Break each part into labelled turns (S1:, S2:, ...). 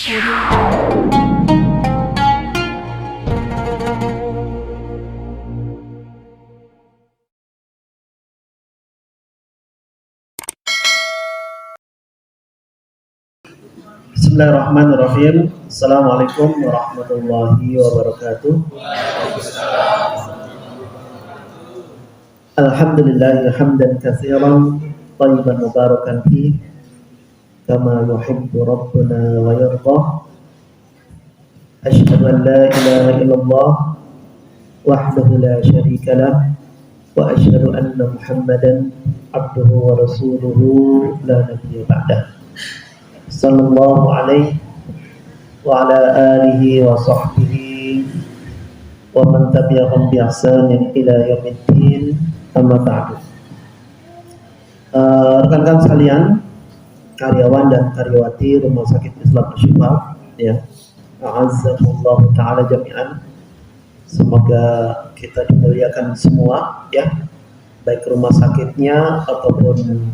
S1: Bismillahirrahmanirrahim. Assalamualaikum warahmatullahi wabarakatuh. Alhamdulillah hamdan katsiran thayyiban mubarakan fi kama yuhibbu rabbuna wa yarda. Asyhadu an la ilaha illallah wahdahu la syarika lah wa asyhadu anna Muhammadan abduhu wa rasuluhu la nabiyya ba'dah. Sallallahu alaihi wa ala alihi wa sahbihi wa man tabi'ahum bi ihsanin ila yaumiddin, amma ba'du. Rekan-rekan sekalian, karyawan dan karyawati Rumah Sakit Islam Asy-Syifa, ya, a'azzakumullah taala jami'an. Semoga kita dimuliakan semua, ya, baik rumah sakitnya ataupun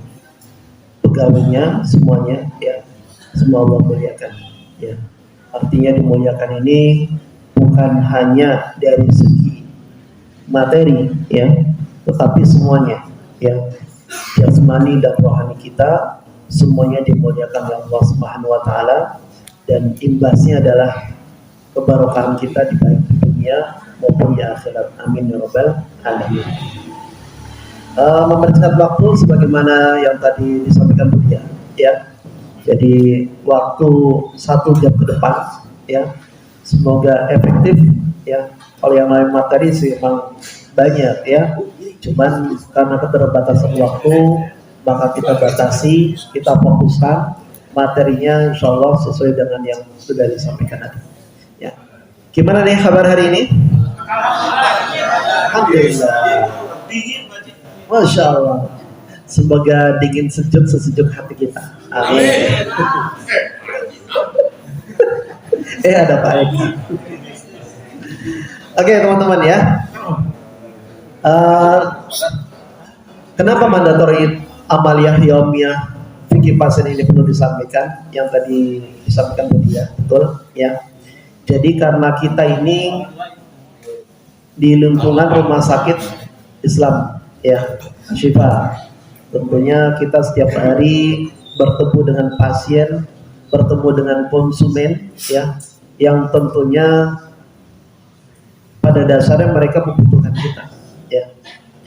S1: pegawainya, semuanya, ya, semua Allah muliakan, ya. Artinya dimuliakan ini bukan hanya dari segi materi, ya, tetapi semuanya, ya, jasmani dan rohani kita semuanya dimuliakan oleh Allah Subhanahu wa taala, dan imbasnya adalah keberkahan kita di baik di dunia maupun di akhirat. Amin ya rabbal alamin. Mempersingkat waktu sebagaimana yang tadi disampaikan Budia, ya. Jadi waktu 1 jam ke depan, ya, semoga efektif, ya. Kalau yang lain materi sih memang banyak, ya, cuman karena keterbatasan waktu maka kita batasi, kita fokuskan materinya insya Allah sesuai dengan yang sudah disampaikan tadi, ya. Gimana nih kabar hari ini? Alhamdulillah, Masya Allah. Semoga dingin sejuk sesejuk hati kita. Amin. Ada Pak Eki. Oke teman-teman, ya. Kenapa mandatori amaliyah yaumiyah fikih pasien ini perlu disampaikan? Yang tadi disampaikan Budia, betul, ya. Jadi karena kita ini di lingkungan rumah sakit Islam, ya, Syifa. Tentunya kita setiap hari bertemu dengan pasien, bertemu dengan konsumen, ya, yang tentunya pada dasarnya mereka membutuhkan kita, ya.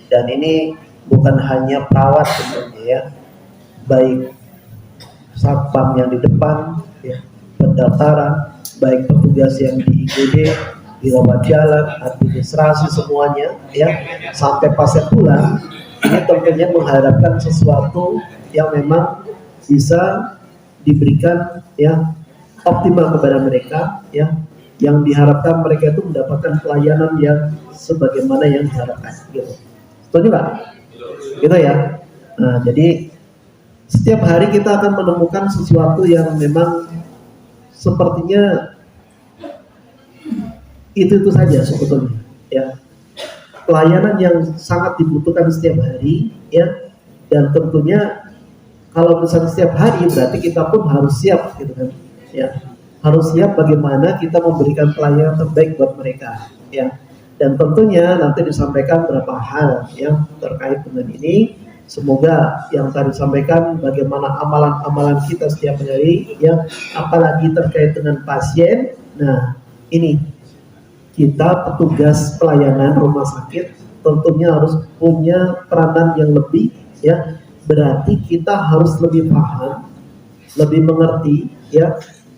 S1: Dan ini bukan hanya perawat tentunya, ya, baik satpam yang di depan, ya, pendaftaran, baik petugas yang di IGD, di rawat jalan, administrasi semuanya, ya, sampai pasien pulang. Ini tentunya mengharapkan sesuatu yang memang bisa diberikan, ya, optimal kepada mereka, ya, yang diharapkan mereka itu mendapatkan pelayanan yang sebagaimana yang diharapkan, gitu. Setuju nggak? Gitu, ya. Nah, jadi setiap hari kita akan menemukan sesuatu yang memang sepertinya itu saja sebetulnya, ya. Pelayanan yang sangat dibutuhkan setiap hari, ya, dan tentunya kalau misalnya setiap hari berarti kita pun harus siap, gitu kan, ya, harus siap bagaimana kita memberikan pelayanan terbaik buat mereka, ya. Dan tentunya nanti disampaikan beberapa hal yang terkait dengan ini. Semoga yang tadi disampaikan bagaimana amalan-amalan kita setiap hari, ya, apalagi terkait dengan pasien. Nah, ini kita petugas pelayanan rumah sakit tentunya harus punya peranan yang lebih, ya. Berarti kita harus lebih paham, lebih mengerti, ya,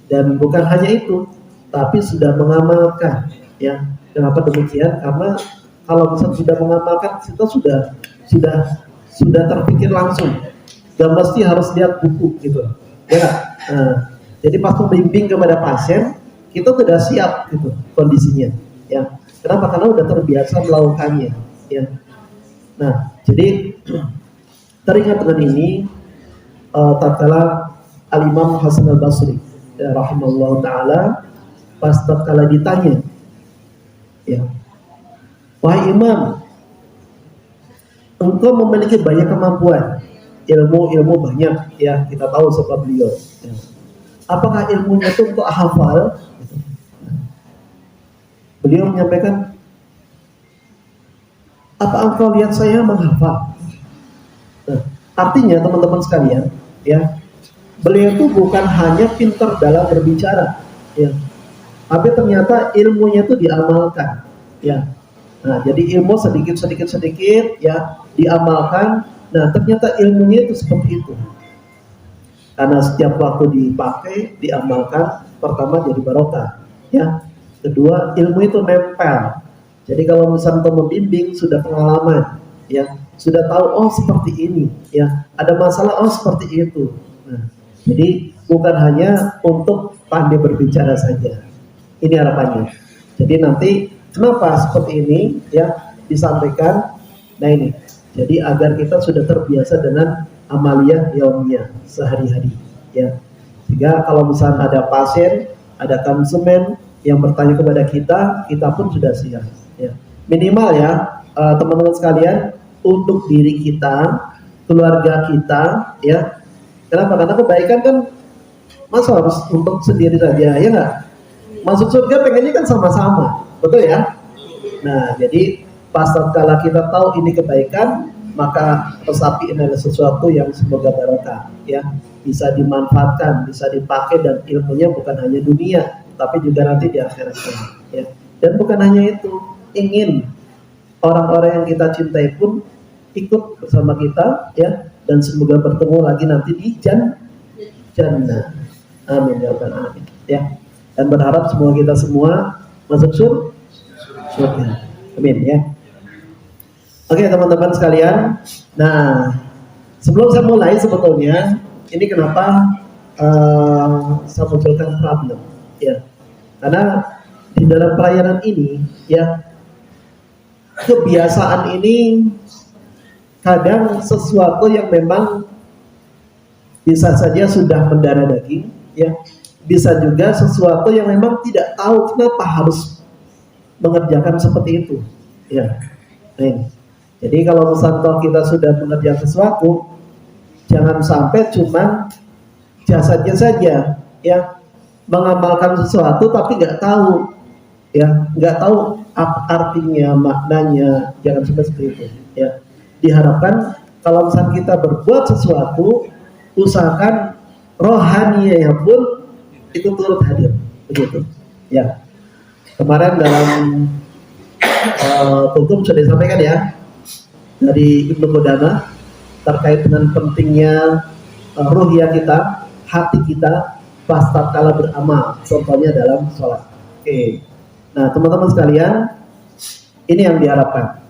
S1: dan bukan hanya itu, tapi sudah mengamalkan, ya. Kenapa demikian? Karena kalau misalnya sudah mengamalkan, kita sudah terpikir langsung, dan mesti harus lihat buku, gitu, ya. Nah, jadi pas membimbing kepada pasien, kita sudah siap, gitu, kondisinya, ya. Kenapa? Karena udah terbiasa melakukannya, ya. Nah, jadi teringat dengan ini, tatkala Al-Imam Hasan Al-Basri, ya, rahimahullah ta'ala, pas tatkala ditanya, ya, wahai Imam, engkau memiliki banyak kemampuan, ilmu banyak, ya, kita tahu sebab beliau, ya. apakah ilmunya itu untuk hafal? Beliau menyampaikan, apa engkau lihat saya menghafal? Nah, artinya teman-teman sekalian, ya, beliau itu bukan hanya pintar dalam berbicara, ya, tapi ternyata ilmunya itu diamalkan, ya. Nah, jadi ilmu sedikit ya diamalkan. Nah, ternyata ilmunya itu seperti itu. Karena setiap waktu dipakai, diamalkan, pertama jadi barokah, ya. Kedua, ilmu itu nempel. Jadi kalau misalnya membimbing sudah pengalaman, ya, sudah tahu oh seperti ini, ya, ada masalah oh seperti itu. Nah, jadi bukan hanya untuk pandai berbicara saja. Ini harapannya. Jadi nanti kenapa seperti ini, ya, disampaikan. Nah ini, jadi agar kita sudah terbiasa dengan amaliyah yaumiyah sehari-hari, ya. Sehingga kalau misalnya ada pasien, ada konsumen yang bertanya kepada kita pun sudah siap, ya. Minimal ya, teman-teman sekalian, untuk diri kita, keluarga kita, ya. Kenapa? Karena kebaikan kan masa harus untuk sendiri saja, ya nggak? Masuk surga pengennya kan sama-sama, betul ya? Nah, jadi pas tatkala kita tahu ini kebaikan, maka resapi ini adalah sesuatu yang semoga barokah, ya, bisa dimanfaatkan, bisa dipakai, dan ilmunya bukan hanya dunia, tapi juga nanti di akhirat, ya. Dan bukan hanya itu, ingin orang-orang yang kita cintai pun ikut bersama kita, ya, dan semoga bertemu lagi nanti di jannah. Amin ya rabbal alamin, ya. Dan berharap semua kita semua masuk surga. Amin ya. Oke teman-teman sekalian. Nah, sebelum saya mulai sebetulnya ini kenapa saya munculkan problem, ya. Karena di dalam pelayanan ini, ya, kebiasaan ini kadang sesuatu yang memang bisa saja sudah mendarah daging, ya. Bisa juga sesuatu yang memang tidak tahu kenapa harus mengerjakan seperti itu, ya. Nah, jadi kalau misalnya kita sudah mengerjakan sesuatu, jangan sampai cuma jasadnya saja, ya, mengamalkan sesuatu tapi nggak tahu, ya, nggak tahu apa artinya, maknanya, jangan sampai seperti itu, ya. Diharapkan kalau misalnya kita berbuat sesuatu, usahakan rohaninya pun itu turut hadir, begitu, ya. Kemarin dalam kultum sudah disampaikan, ya, dari Ibnu Qudamah terkait dengan pentingnya ruhiyah kita, hati kita pas tatkala beramal, contohnya dalam sholat. Oke. Nah teman-teman sekalian, ini yang diharapkan.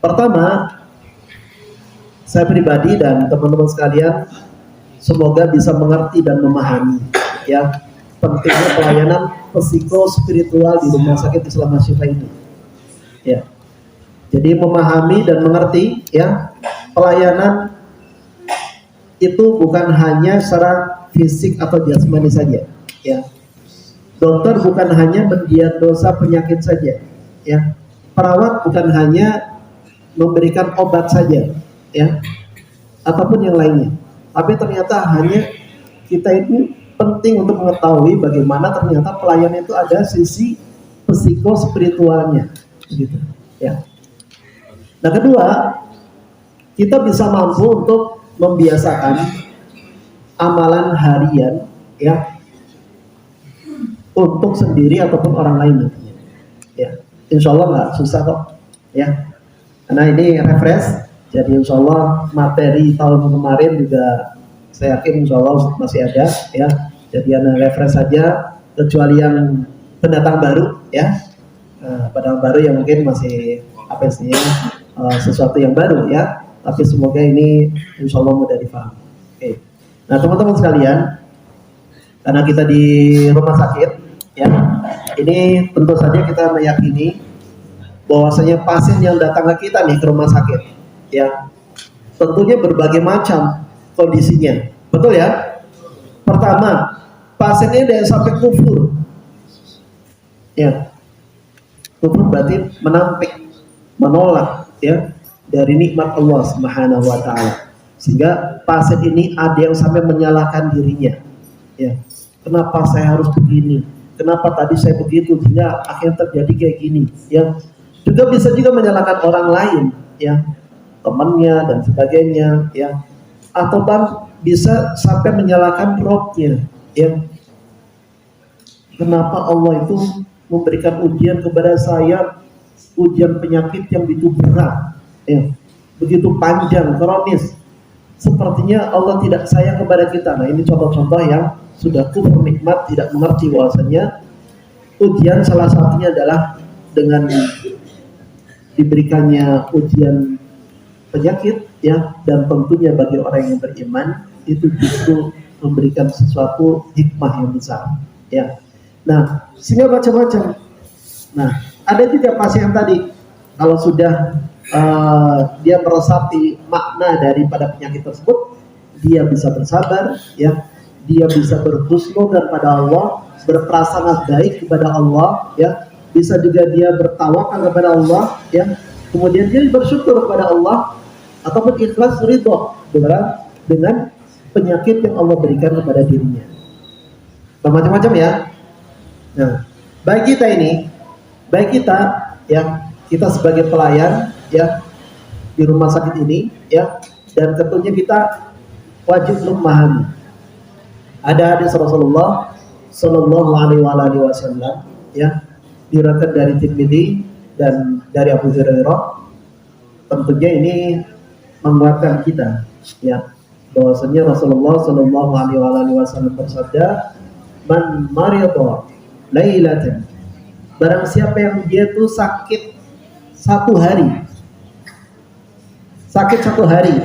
S1: Pertama, saya pribadi dan teman-teman sekalian semoga bisa mengerti dan memahami, ya, pentingnya pelayanan psikospiritual di Rumah Sakit Islam Asy-Syifa ini, ya. Jadi memahami dan mengerti, ya, pelayanan itu bukan hanya secara fisik atau jasmani saja, ya. Dokter bukan hanya mendiagnosa penyakit saja, ya. Perawat bukan hanya memberikan obat saja, ya, ataupun yang lainnya. Tapi ternyata hanya kita ini penting untuk mengetahui bagaimana ternyata pelayanan itu ada sisi psikospiritualnya, gitu, ya. Nah kedua, kita bisa mampu untuk membiasakan amalan harian, ya, untuk sendiri ataupun orang lain nantinya, ya. Insya Allah nggak susah kok, ya. Karena ini refresh, jadi insya Allah materi tahun kemarin juga saya yakin insya Allah masih ada, ya. Jadi anda refresh saja, kecuali yang pendatang baru, ya. Pendatang baru yang mungkin masih apa istilahnya, sesuatu yang baru, ya. Tapi semoga ini insya Allah mudah difahami. Oke. Nah teman-teman sekalian, karena kita di rumah sakit, ya, ini tentu saja kita meyakini bahwasanya pasien yang datang ke kita nih ke rumah sakit, ya, tentunya berbagai macam kondisinya, betul ya. Pertama, pasiennya ada yang sampai kufur, ya. Kufur berarti menampik, menolak, ya, dari nikmat Allah Subhanahu wa taala. Sehingga pasien ini ada yang sampai menyalahkan dirinya, ya. kenapa saya harus begini, kenapa tadi saya begitu, sehingga akhirnya terjadi kayak gini, ya. Juga bisa juga menyalahkan orang lain, ya, temannya dan sebagainya, ya, atau bisa sampai menyalahkan Robnya, ya. Kenapa Allah itu memberikan ujian kepada saya, ujian penyakit yang begitu berat, ya, begitu panjang, kronis. Sepertinya Allah tidak sayang kepada kita. Nah, ini contoh-contoh yang sudah kufur nikmat, tidak mengerti bahwasanya ujian salah satunya adalah dengan diberikannya ujian penyakit, ya, dan tentunya bagi orang yang beriman itu justru memberikan sesuatu hikmah yang besar, ya. Nah, sehingga macam-macam. Nah, ada juga pasien tadi kalau sudah dia meresapi makna daripada penyakit tersebut, dia bisa bersabar, ya, dia bisa berhusnudzon pada Allah, berprasangka baik kepada Allah, ya, bisa juga dia bertawakal kepada Allah, ya, kemudian dia bersyukur kepada Allah ataupun ikhlas ridho dengan penyakit yang Allah berikan kepada dirinya. Macam-macam, ya. Nah, bagi kita, ya, kita sebagai pelayan, ya, di rumah sakit ini, ya, dan tentunya kita wajib memahami. Ada hadis Rasulullah Sallallahu Alaihi Wasallam, ya, diriwayatkan dari Tirmidzi dan dari Abu Hurairah. Tentunya ini menguatkan kita, ya, bahwasanya Rasulullah Sallallahu Alaihi Wasallam bersabda, "Man marida lailatan." Barang siapa yang dia tuh sakit satu hari,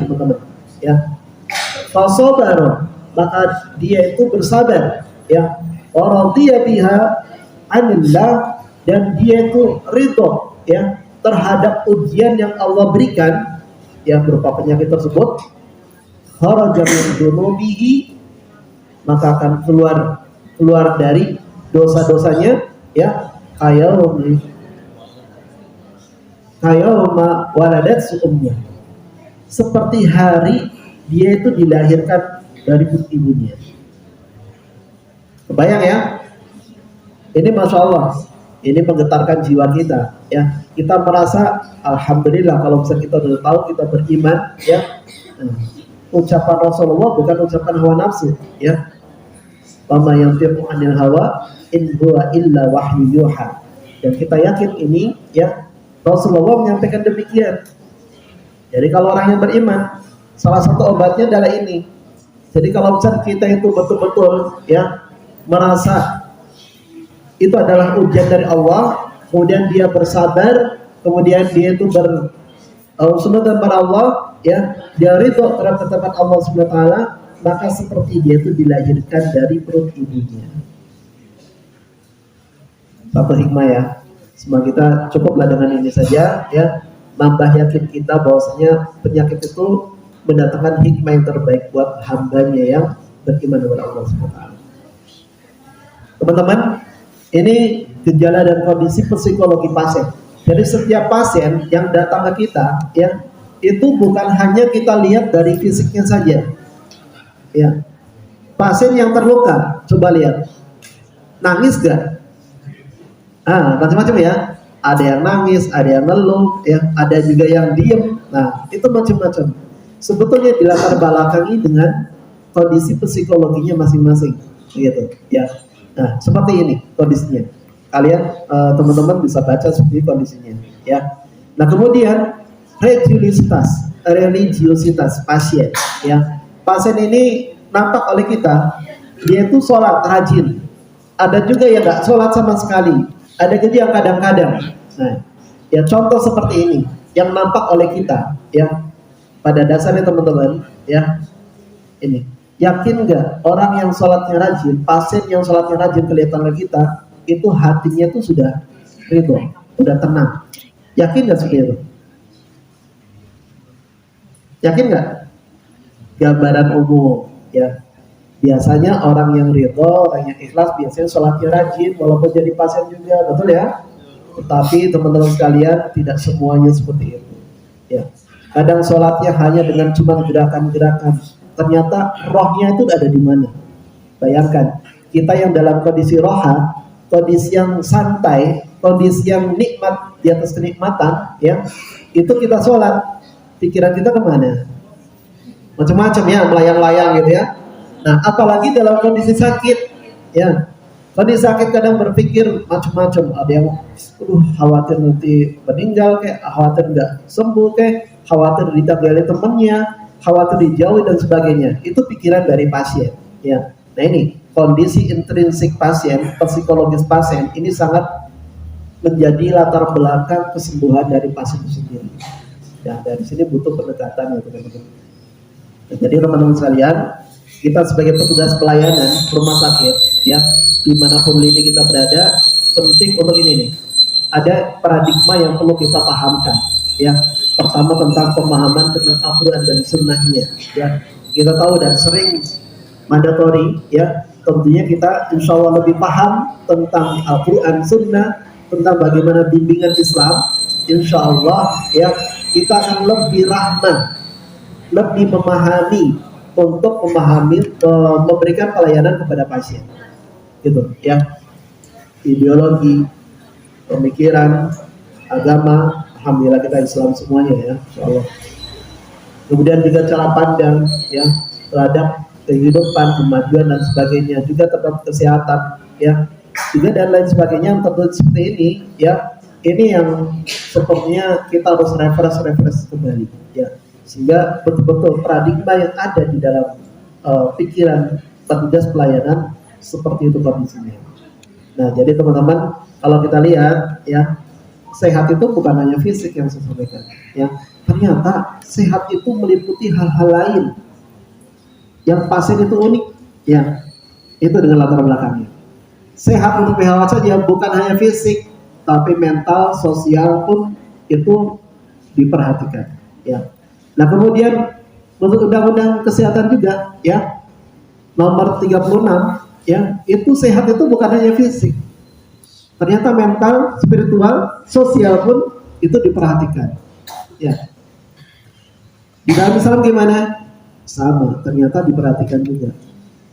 S1: teman-teman, ya, fasobaro, maka dia itu bersabar, ya, waradiya biha anillah, dan dia itu ridho, ya, terhadap ujian yang Allah berikan, yang berupa penyakit tersebut, kharaja min dunubihi, maka akan keluar dari dosa-dosanya, ya, kayawma waladat ummuh, seperti hari dia itu dilahirkan dari perut ibunya. Kebayang, ya? Ini Masya Allah, ini menggetarkan jiwa kita, ya. Kita merasa alhamdulillah kalau bisa kita sudah tahu, kita beriman, ya. Ucapan Rasulullah bukan ucapan hawa nafsu, ya. Wa ma yantiqu 'anil hawa in huwa illa wahyu yuha. Dan kita yakin ini, ya, Rasulullah menyampaikan demikian. Jadi kalau orang yang beriman, salah satu obatnya adalah ini. Jadi kalau misalnya kita itu betul-betul, ya, merasa itu adalah ujian dari Allah, kemudian dia bersabar, kemudian dia itu berhusnudzon pada Allah, ya, dia ridho terhadap ketetapan Allah Subhanahu wa taala, maka seperti dia itu dilahirkan dari perut ibunya. Satu hikmah, ya. Semoga kita cukuplah dengan ini saja, ya. Nambah yakin kita bahwasanya penyakit itu mendatangkan hikmah yang terbaik buat hambanya yang beriman kepada Allah SWT. Teman-teman, ini gejala dan kondisi psikologi pasien. Jadi setiap pasien yang datang ke kita, ya, itu bukan hanya kita lihat dari fisiknya saja, ya. Pasien yang terluka, coba lihat, nangis gak? Macam-macam, ya. Ada yang nangis, ada yang ngeluh, ya, ada juga yang diem. Nah, itu macam-macam. Sebetulnya dilatar belakangi dengan kondisi psikologinya masing-masing, gitu, ya. Nah, seperti ini kondisinya. Kalian teman-teman bisa baca seperti kondisinya, ya. Nah, kemudian religiositas pasien, ya. Pasien ini nampak oleh kita, dia itu sholat rajin. Ada juga yang nggak sholat sama sekali. Ada juga yang kadang-kadang. Nah, ya, contoh seperti ini yang nampak oleh kita, ya. Pada dasarnya teman-teman, ya, ini yakin nggak orang yang sholatnya rajin, pasien yang sholatnya rajin kelihatan oleh kita, itu hatinya tuh sudah ridho, sudah tenang. Yakin nggak seperti itu? Yakin nggak? Gambaran umum, ya. Biasanya orang yang ridho, orang yang ikhlas, biasanya sholatnya rajin, walaupun jadi pasien juga, betul, ya? Tetapi teman-teman sekalian, tidak semuanya seperti itu, ya. Kadang sholatnya hanya dengan cuma gerakan-gerakan, ternyata rohnya itu ada di mana? Bayangkan, kita yang dalam kondisi roha, kondisi yang santai, kondisi yang nikmat di atas kenikmatan, ya, itu kita sholat, pikiran kita kemana? Macam-macam ya, melayang-layang gitu ya. Nah, apalagi dalam kondisi sakit, ya. Kondisi sakit kadang berpikir macam-macam. Ada yang khawatir nanti meninggal, kayak khawatir nggak sembuh, kayak khawatir ditinggali temannya, khawatir dijauhi dan sebagainya. Itu pikiran dari pasien, ya. Nah ini kondisi intrinsik pasien, psikologis pasien ini sangat menjadi latar belakang kesembuhan dari pasien itu sendiri. Ya, dari sini butuh pendekatan ya teman-teman. Nah, jadi teman-teman sekalian, kita sebagai petugas pelayanan rumah sakit, ya, dimanapun lini kita berada, penting untuk ini nih. Ada paradigma yang perlu kita pahamkan, ya. Pertama tentang pemahaman tentang Al-Quran dan Sunnahnya, ya. Kita tahu dan sering mandatori, ya. Tentunya kita insya Allah lebih paham tentang Al-Quran, Sunnah, tentang bagaimana bimbingan Islam. Insya Allah, ya, kita akan lebih rahman, lebih memahami untuk memberikan pelayanan kepada pasien, gitu, ya. Ideologi, pemikiran, agama, alhamdulillah kita Islam semuanya ya, insya Allah. Kemudian juga cara pandang, ya, terhadap kehidupan, kemajuan dan sebagainya, juga terhadap kesehatan, ya, juga dan lain sebagainya. Tentu seperti ini, ya, ini yang sepertinya kita harus refresh kembali, ya, sehingga betul-betul paradigma yang ada di dalam pikiran petugas pelayanan seperti itu kondisinya. Nah, jadi teman-teman, kalau kita lihat, ya, sehat itu bukan hanya fisik yang saya sampaikan, ya, ternyata sehat itu meliputi hal-hal lain yang pasien itu unik, ya, itu dengan latar belakangnya. Sehat untuk WHO saja bukan hanya fisik, tapi mental, sosial pun itu diperhatikan, ya. Nah, kemudian untuk undang-undang kesehatan juga, ya, nomor 36, ya, itu sehat itu bukan hanya fisik, ternyata mental, spiritual, sosial pun itu diperhatikan, ya. Di dalam Islam gimana? Sama, ternyata diperhatikan juga,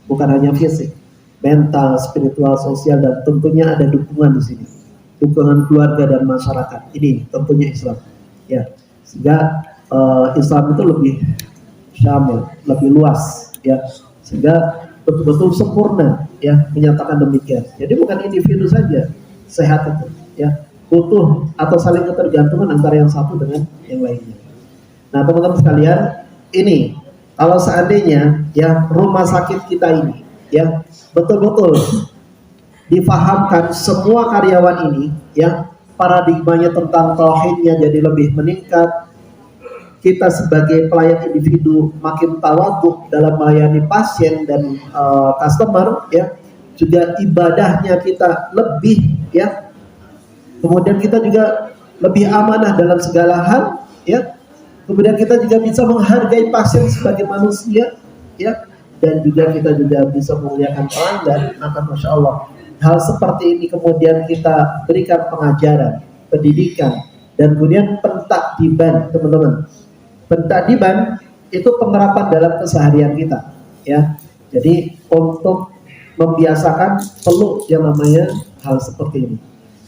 S1: bukan hanya fisik, mental, spiritual, sosial, dan tentunya ada dukungan di sini, dukungan keluarga dan masyarakat. Ini tentunya Islam, ya, sehingga Islam itu lebih syamil, lebih luas, ya, sehingga betul-betul sempurna, ya, menyatakan demikian. Jadi bukan individu saja sehat itu, ya, butuh atau saling ketergantungan antara yang satu dengan yang lainnya. Nah, teman-teman sekalian, ini kalau seandainya, ya, rumah sakit kita ini, ya, betul-betul difahamkan semua karyawan ini, ya, paradigmanya tentang tauhidnya jadi lebih meningkat. Kita sebagai pelayan individu makin tawadhu dalam melayani pasien dan customer, ya, juga ibadahnya kita lebih, ya. Kemudian kita juga lebih amanah dalam segala hal, ya. Kemudian kita juga bisa menghargai pasien sebagai manusia, ya, dan juga kita juga bisa memuliakan pelanggan. Maka masya Allah, hal seperti ini kemudian kita berikan pengajaran, pendidikan, dan kemudian pentakdiban, teman-teman. Pentakdiban itu penerapan dalam keseharian kita, ya. Jadi untuk membiasakan perlu yang namanya hal seperti ini.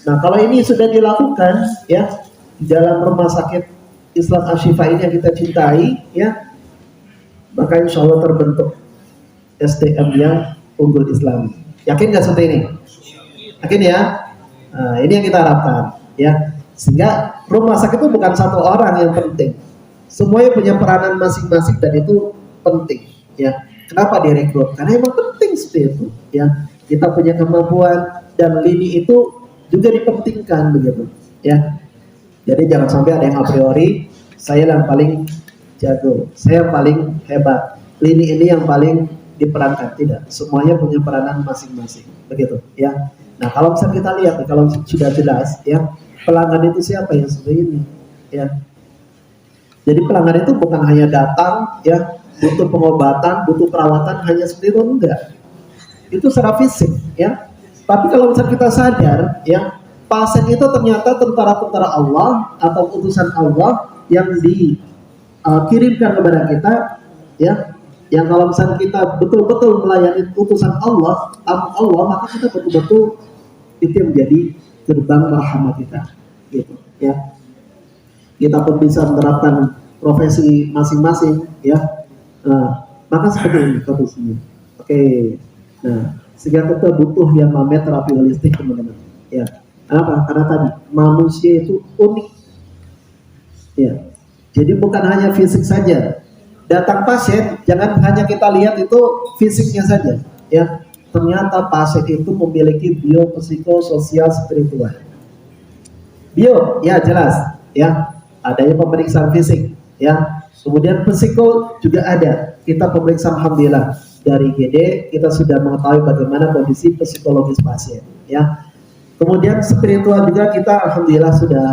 S1: Nah, kalau ini sudah dilakukan, ya, di dalam rumah sakit Islam Ashifa ini yang kita cintai, ya, maka insya Allah terbentuk SDM yang unggul Islam. Yakin nggak seperti ini? Yakin ya? Nah, ini yang kita harapkan, ya. Sehingga rumah sakit itu bukan satu orang yang penting. Semuanya punya peranan masing-masing dan itu penting, ya. Kenapa direkrut? Karena emang penting seperti itu, ya. Kita punya kemampuan dan lini itu juga dipentingkan begitu, ya. Jadi jangan sampai ada yang a priori saya yang paling jago, saya paling hebat, lini ini yang paling diperankan. Tidak, semuanya punya peranan masing-masing, begitu, ya. Nah, kalau bisa kita lihat, kalau sudah jelas, ya, pelanggan itu siapa yang seperti ini, ya. Jadi pelanggan itu bukan hanya datang, ya, butuh pengobatan, butuh perawatan hanya seperti itu, enggak. Itu secara fisik, ya. Tapi kalau misalnya kita sadar, ya, pasien itu ternyata tentara-tentara Allah atau utusan Allah yang dikirimkan kepada kita, ya, Yang kalau misalnya kita betul-betul melayani utusan Allah, maka kita betul-betul itu yang menjadi gerbang rahmat kita, gitu ya. Kita pun bisa menerapkan profesi masing-masing, ya. Nah, maka seperti ini kondisinya. Oke, nah sehingga kita butuh yang namanya terapi holistik, teman-teman. Ya, kenapa? Karena tadi manusia itu unik, ya. Jadi bukan hanya fisik saja. Datang pasien, jangan hanya kita lihat itu fisiknya saja, ya. Ternyata pasien itu memiliki biopsikososial spiritual. Bio, ya jelas, ya. Adanya pemeriksaan fisik, ya. Kemudian psiko juga ada. Kita pemeriksaan, alhamdulillah, dari GD kita sudah mengetahui bagaimana kondisi psikologis pasien, ya. Kemudian spiritual juga kita alhamdulillah sudah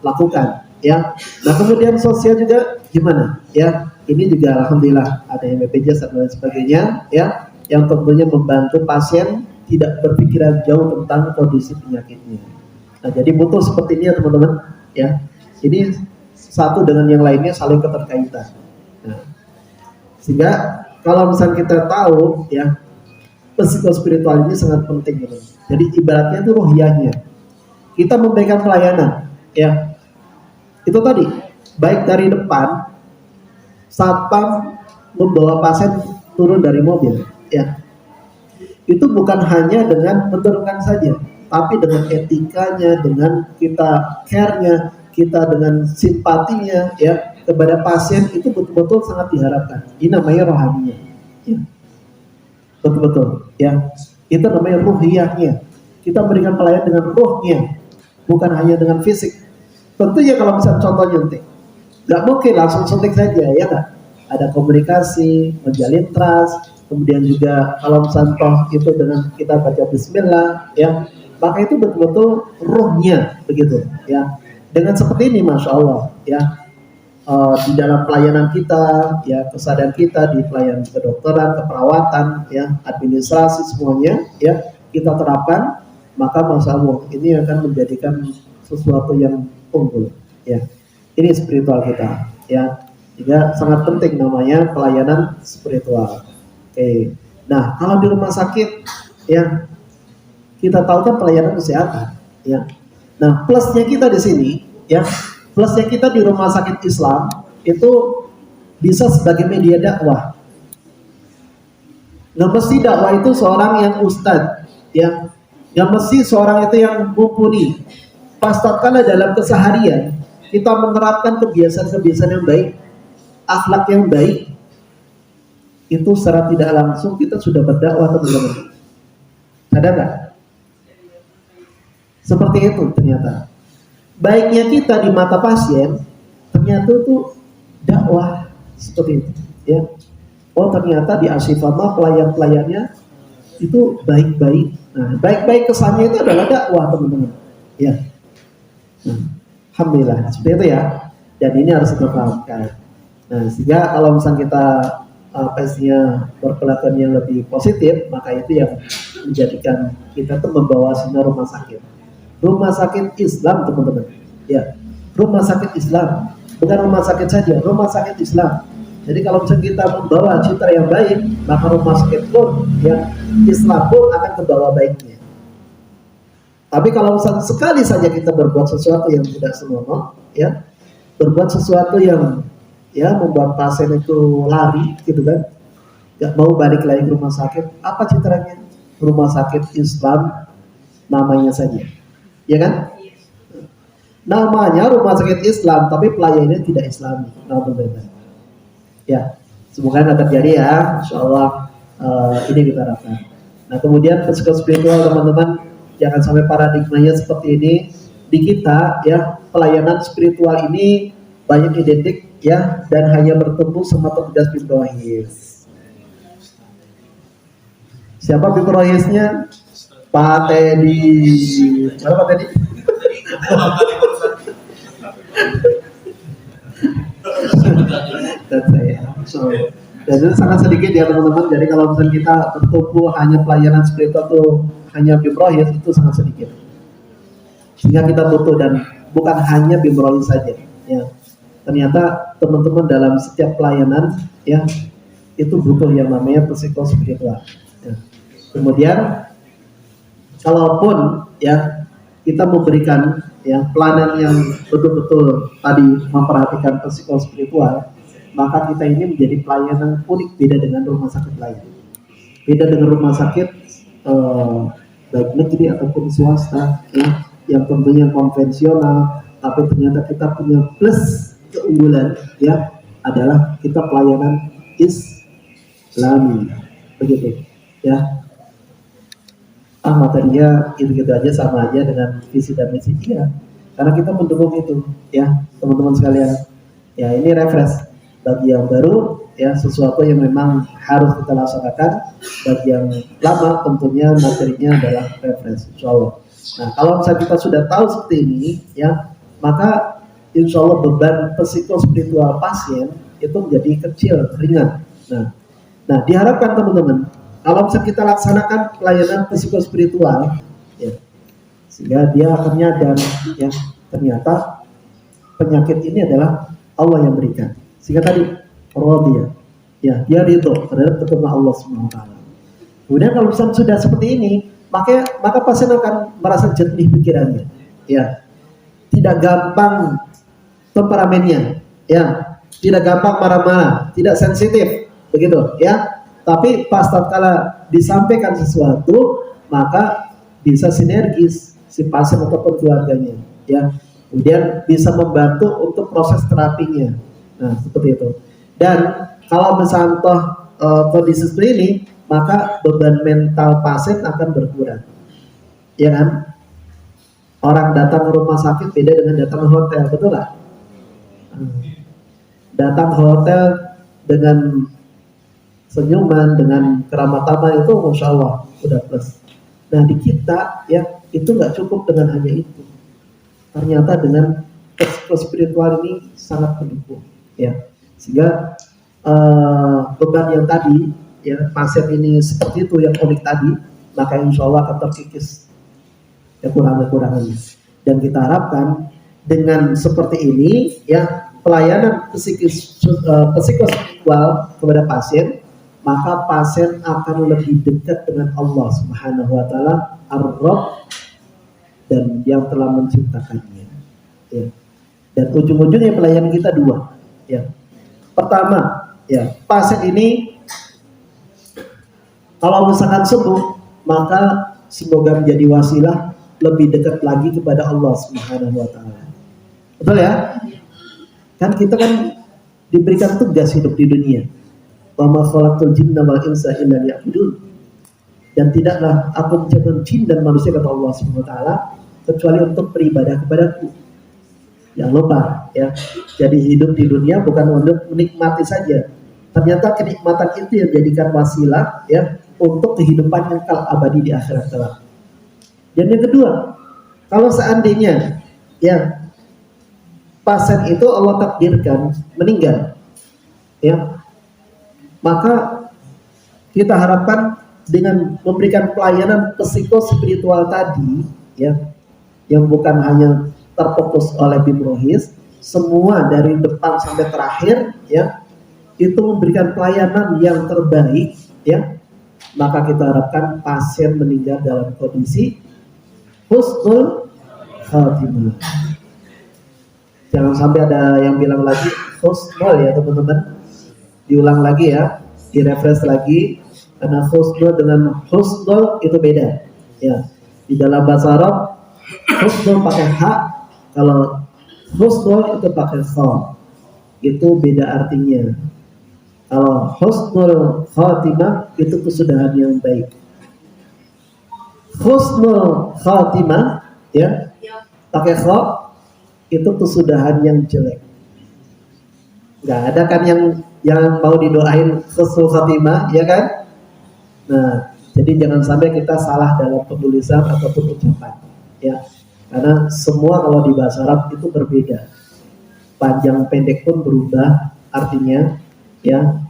S1: lakukan, ya. Nah kemudian sosial juga gimana, ya. Ini juga alhamdulillah ada MPJS dan lain sebagainya, ya, yang tentunya membantu pasien tidak berpikiran jauh tentang kondisi penyakitnya. Nah jadi butuh seperti ini ya teman-teman, ya. Ini satu dengan yang lainnya saling keterkaitan. Nah, sehingga kalau misalnya kita tahu, ya, psikospiritual ini sangat penting, gitu. Jadi ibaratnya itu rohiyahnya. Kita memberikan pelayanan, ya. Itu tadi, baik dari depan, satpam membawa pasien turun dari mobil, ya. Itu bukan hanya dengan menurunkan saja, tapi dengan etikanya, dengan kita care-nya, kita dengan simpatinya, ya, kepada pasien itu betul-betul sangat diharapkan. Ini namanya rohaninya, ya. Betul-betul, ya. Itu namanya ruhiyahnya. Kita berikan pelayanan dengan ruhnya, bukan hanya dengan fisik. Tentunya kalau misalnya contoh nyuntik, nggak mungkin langsung suntik saja, ya nggak? Ada komunikasi, menjalin trust, kemudian juga kalau misalnya toh itu dengan kita baca Bismillah, ya, maka itu betul-betul ruhnya, begitu, ya. Dengan seperti ini, masya Allah, ya, di dalam pelayanan kita, ya, kesadaran kita di pelayanan kedokteran, keperawatan, ya, administrasi semuanya, ya, kita terapkan, maka masya Allah ini akan menjadikan sesuatu yang unggul, ya. Ini spiritual kita, ya. Juga sangat penting namanya pelayanan spiritual. Oke. Nah, kalau di rumah sakit, ya, kita tahu kan pelayanan kesehatan, ya. Nah, plusnya kita di sini, ya, plusnya kita di rumah sakit Islam itu bisa sebagai media dakwah. Nggak mesti dakwah itu seorang yang ustadz, ya. Nggak mesti seorang itu yang mumpuni. Pastikanlah dalam keseharian kita menerapkan kebiasaan-kebiasaan yang baik, akhlak yang baik, itu secara tidak langsung kita sudah berdakwah, teman-teman. Sadar nggak? Seperti itu ternyata. Baiknya kita di mata pasien, ternyata itu dakwah seperti itu, ya. Oh ternyata di Asifama pelayan-pelayannya itu baik-baik. Nah, baik-baik kesannya itu adalah dakwah, teman-teman. Ya. Nah, alhamdulillah seperti itu ya. Dan ini harus kita pahamkan. Nah, sehingga kalau misalnya kita pastinya berkelakuan yang lebih positif, maka itu yang menjadikan kita tuh membawa sinar rumah sakit. Rumah sakit Islam, teman-teman. Ya, rumah sakit Islam, bukan rumah sakit saja, rumah sakit Islam. Jadi kalau misalnya kita membawa citra yang baik, maka rumah sakit pun, yang Islam pun akan kebawa baiknya. Tapi kalau misalnya sekali saja kita berbuat sesuatu yang tidak senonoh, ya, berbuat sesuatu yang, ya, membuat pasien itu lari, gitu kan, nggak mau balik lagi ke rumah sakit, apa citranya? Rumah sakit Islam namanya saja, ya kan? Namanya rumah sakit Islam, tapi pelayanannya tidak Islami. Alhamdulillah. Ya, semoga nggak terjadi ya, insya Allah. Ini kita harapkan. Nah kemudian psikospiritual, teman-teman, jangan sampai paradigmanya seperti ini di kita, ya. Pelayanan spiritual ini banyak identik, ya, dan hanya bertemu sama petugas Bimrohis. Siapa Bimrohisnya? Pak Teddy. Mana Pak Teddy? Dan saya, dan itu sangat sedikit ya teman-teman. Jadi kalau misalnya kita bertumpu hanya pelayanan spiritual itu hanya Bimrohis, itu sangat sedikit. Sehingga kita butuh, dan bukan hanya Bimrohis saja, ya. Ternyata teman-teman dalam setiap pelayanan, ya, itu butuh yang namanya psikospiritual. Ya. Kemudian kalaupun ya kita memberikan ya pelayanan yang betul-betul tadi memperhatikan psikospiritual, maka kita ini menjadi pelayanan unik, beda dengan rumah sakit lain. Beda dengan rumah sakit baik negeri ataupun swasta ya, yang tentunya konvensional, tapi ternyata kita punya plus keunggulan ya adalah kita pelayanan Islami, begitu ya. Materinya gitu-gitu aja, sama aja dengan visi dan misi dia, karena kita mendukung itu ya teman-teman sekalian ya. Ini refresh bagi yang baru ya, sesuatu yang memang harus kita laksanakan. Bagi yang lama tentunya materinya adalah refresh, insyaallah. Nah, kalau misalnya kita sudah tahu seperti ini ya, maka insyaallah beban psikospiritual pasien itu menjadi kecil, ringan. Nah, diharapkan teman-teman kalau bisa kita laksanakan pelayanan psikospiritual ya, sehingga dia akan nyadar ya ternyata penyakit ini adalah Allah yang berikan, sehingga tadi dia ya dia ridho terhadap ketentuan Allah Subhanahu wa taala. Kemudian kalau misalnya sudah seperti ini, maka pasien akan merasa jernih pikirannya ya, tidak gampang temperamennya ya, tidak gampang marah-marah, tidak sensitif begitu ya. Tapi pas tatkala disampaikan sesuatu, maka bisa sinergis si pasien ataupun keluarganya ya. Kemudian bisa membantu untuk proses terapinya. Nah, seperti itu. Dan kalau misalnya kondisi seperti ini, maka beban mental pasien akan berkurang. Ya kan? Orang datang ke rumah sakit beda dengan datang ke hotel, betul nggak? Datang ke hotel dengan senyuman, dengan keramat tamah itu masya Allah udah plus. Nah, di kita ya itu nggak cukup dengan hanya itu. Ternyata dengan spiritual ini sangat mendukung ya, sehingga beban yang tadi ya pasien ini seperti itu yang unik tadi, maka insya Allah akan terkikis kekurangan-kekurangannya. Dan kita harapkan dengan seperti ini ya pelayanan psikospiritual kepada pasien, maka pasien akan lebih dekat dengan Allah Subhanahu wa taala Ar-Rabb dan yang telah menciptakannya ya. Dan ujung-ujungnya pelayanan kita dua ya. Pertama ya, pasien ini kalau misalkan sembuh, maka semoga menjadi wasilah lebih dekat lagi kepada Allah Subhanahu wa taala. Betul ya? Kan kita kan diberikan tugas hidup di dunia. Wa ma khalaqtul jinna wal insa illa liya'budun. Dan tidaklah aku menciptakan jin dan manusia, kata Allah Subhanahu wa taala, kecuali untuk beribadah kepadaku. Jangan lupa ya. Jadi hidup di dunia bukan untuk menikmati saja. Ternyata kenikmatan itu yang jadikan wasilah ya untuk kehidupan yang kekal abadi di akhirat kelak. Dan yang kedua, kalau seandainya ya pasien itu Allah takdirkan meninggal ya, maka kita harapkan dengan memberikan pelayanan psikospiritual tadi ya, yang bukan hanya terfokus oleh BIM Rohis, semua dari depan sampai terakhir ya, itu memberikan pelayanan yang terbaik ya, maka kita harapkan pasien meninggal dalam kondisi husnul khatimah. Jangan sampai ada yang bilang lagi husnul ya teman-teman. Diulang lagi ya, direfresh lagi, karena husnul dengan husnul itu beda ya. Di dalam bahasa Arab husnul pakai ha, kalau husnul itu pakai kha, itu beda artinya. Kalau husnul khatimah itu kesudahan yang baik. Husnul khatimah ya pakai kha itu kesudahan yang jelek. Nggak ada kan yang mau didoain husnul khatimah ya kan? Nah, jadi jangan sampai kita salah dalam penulisan ataupun ucapan ya. Karena semua kalau di bahasa Arab itu berbeda. Panjang pendek pun berubah artinya ya.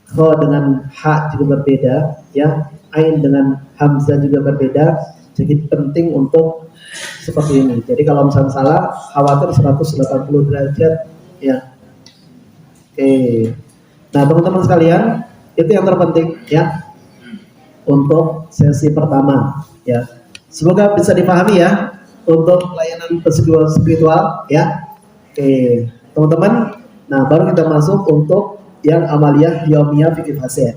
S1: Kha dengan ha juga berbeda ya. Ain dengan hamzah juga berbeda. Jadi penting untuk seperti ini. Jadi kalau misalnya salah, khawatir 180 derajat ya. Oke. Nah, teman-teman sekalian, itu yang terpenting ya untuk sesi pertama ya. Semoga bisa dipahami ya untuk layanan spiritual ya. Oke, teman-teman. Nah, baru kita masuk untuk yang amaliyah yaumiyah fikih fase.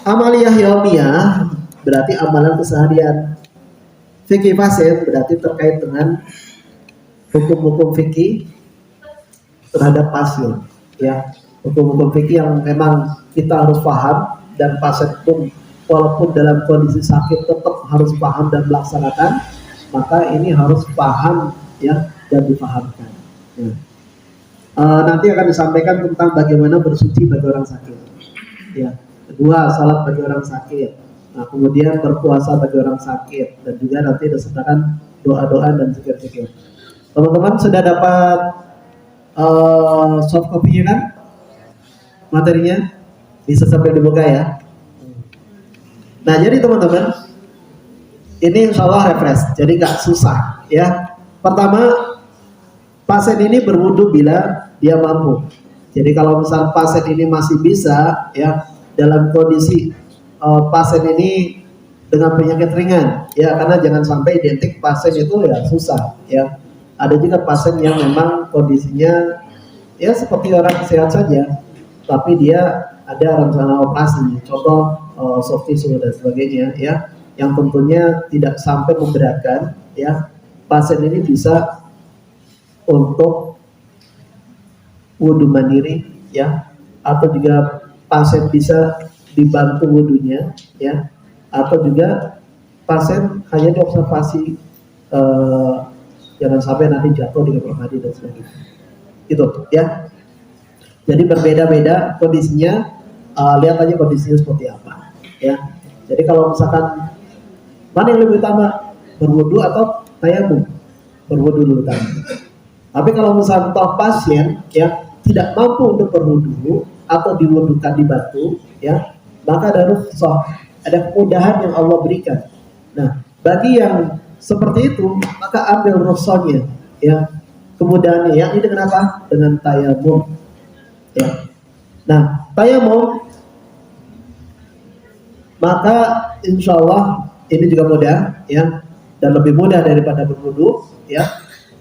S1: Amaliyah yaumiyah berarti amalan keseharian. Fikih fase berarti terkait dengan hukum-hukum fikih terhadap pasien ya, hukum-hukum fikih yang memang kita harus paham, dan pasien pun walaupun dalam kondisi sakit tetap harus paham dan melaksanakan, maka ini harus paham ya dan dipahamkan ya. Nanti akan disampaikan tentang bagaimana bersuci bagi orang sakit ya, kedua salat bagi orang sakit, nah kemudian berpuasa bagi orang sakit, dan juga nanti disertakan doa-doa dan zikir-zikir. Teman-teman sudah dapat soft copy-nya kan? Materinya bisa sampai dibuka ya. Nah, jadi teman-teman, ini insya Allah refresh, jadi nggak susah ya. Pertama, pasien ini berwudu bila dia mampu. Jadi kalau misal pasien ini masih bisa ya, dalam kondisi pasien ini dengan penyakit ringan ya, karena jangan sampai identik pasien itu ya susah ya. Ada juga pasien yang memang kondisinya ya seperti orang sehat saja, tapi dia ada rencana operasi, contoh soft tissue dan sebagainya ya, yang tentunya tidak sampai memberatkan ya. Pasien ini bisa untuk wudhu mandiri ya, atau juga pasien bisa dibantu wudhunya ya, atau juga pasien hanya diobservasi, jangan sampai nanti jatuh di kamar mandi dan sebagainya. Itu ya. Jadi berbeda-beda kondisinya, lihat aja kondisinya seperti apa ya. Jadi kalau misalkan mana yang lebih utama, berwudu atau tayamum? Berwudu dulu tadi. Tapi kalau misalkan toh pasien ya tidak mampu untuk berwudu atau diwudukan di batu ya, maka ada rukhsah, ada kemudahan yang Allah berikan. Nah, bagi yang seperti itu, maka ambil rukhsahnya ya, kemudahannya ya. Ini dengan apa? Dengan tayamum ya. Nah, tayamum maka insya Allah ini juga mudah ya, dan lebih mudah daripada berwudu ya.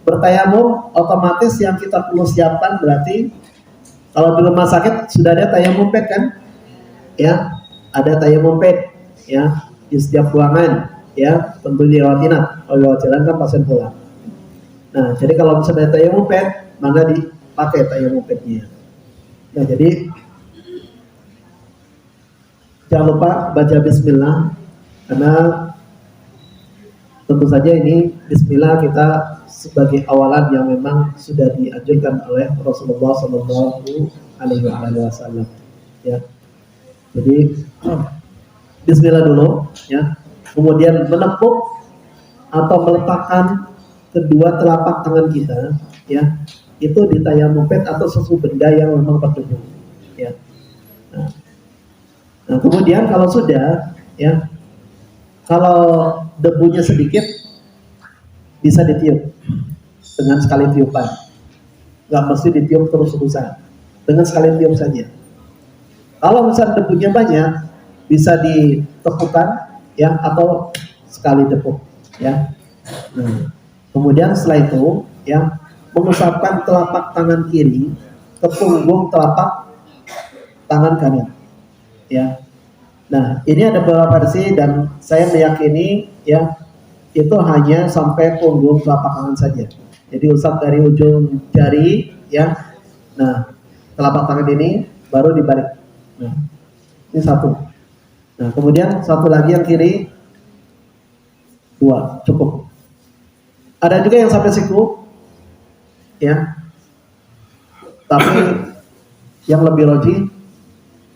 S1: Bertayamum otomatis yang kita perlu siapkan berarti kalau di rumah sakit sudah ada tayamum pad kan ya, ada tayamum pad ya di setiap ruangan ya, tentu dirawat inap, kalau dirawat jalan kan pasien pulang. Nah, jadi kalau misalnya ada tayamum pad, maka dipakai tayamum padnya. Nah, jadi jangan lupa baca bismillah, karena tentu saja ini bismillah kita sebagai awalan yang memang sudah dianjurkan oleh Rasulullah Shallallahu Alaihi Wasallam ya. Jadi bismillah dulu ya, kemudian menepuk atau meletakkan kedua telapak tangan kita ya, itu di tayamum pad atau sesuatu benda yang memang berdebu ya. Nah, kemudian kalau sudah ya, kalau debunya sedikit bisa ditiup dengan sekali tiupan, nggak mesti ditiup terus-terusan, dengan sekali tiup saja. Kalau misalnya debunya banyak, bisa ditepukkan ya, atau sekali tepuk ya. Nah, kemudian setelah itu ya, mengusapkan telapak tangan kiri ke punggung telapak tangan kanan ya. Nah, ini ada beberapa versi dan saya meyakini ya, itu hanya sampai punggung telapak tangan saja. Jadi usap dari ujung jari ya. Nah, telapak tangan ini baru dibalik. Nah, ini satu. Nah, kemudian satu lagi yang kiri, dua, cukup. Ada juga yang sampai siku ya. Tapi yang lebih roji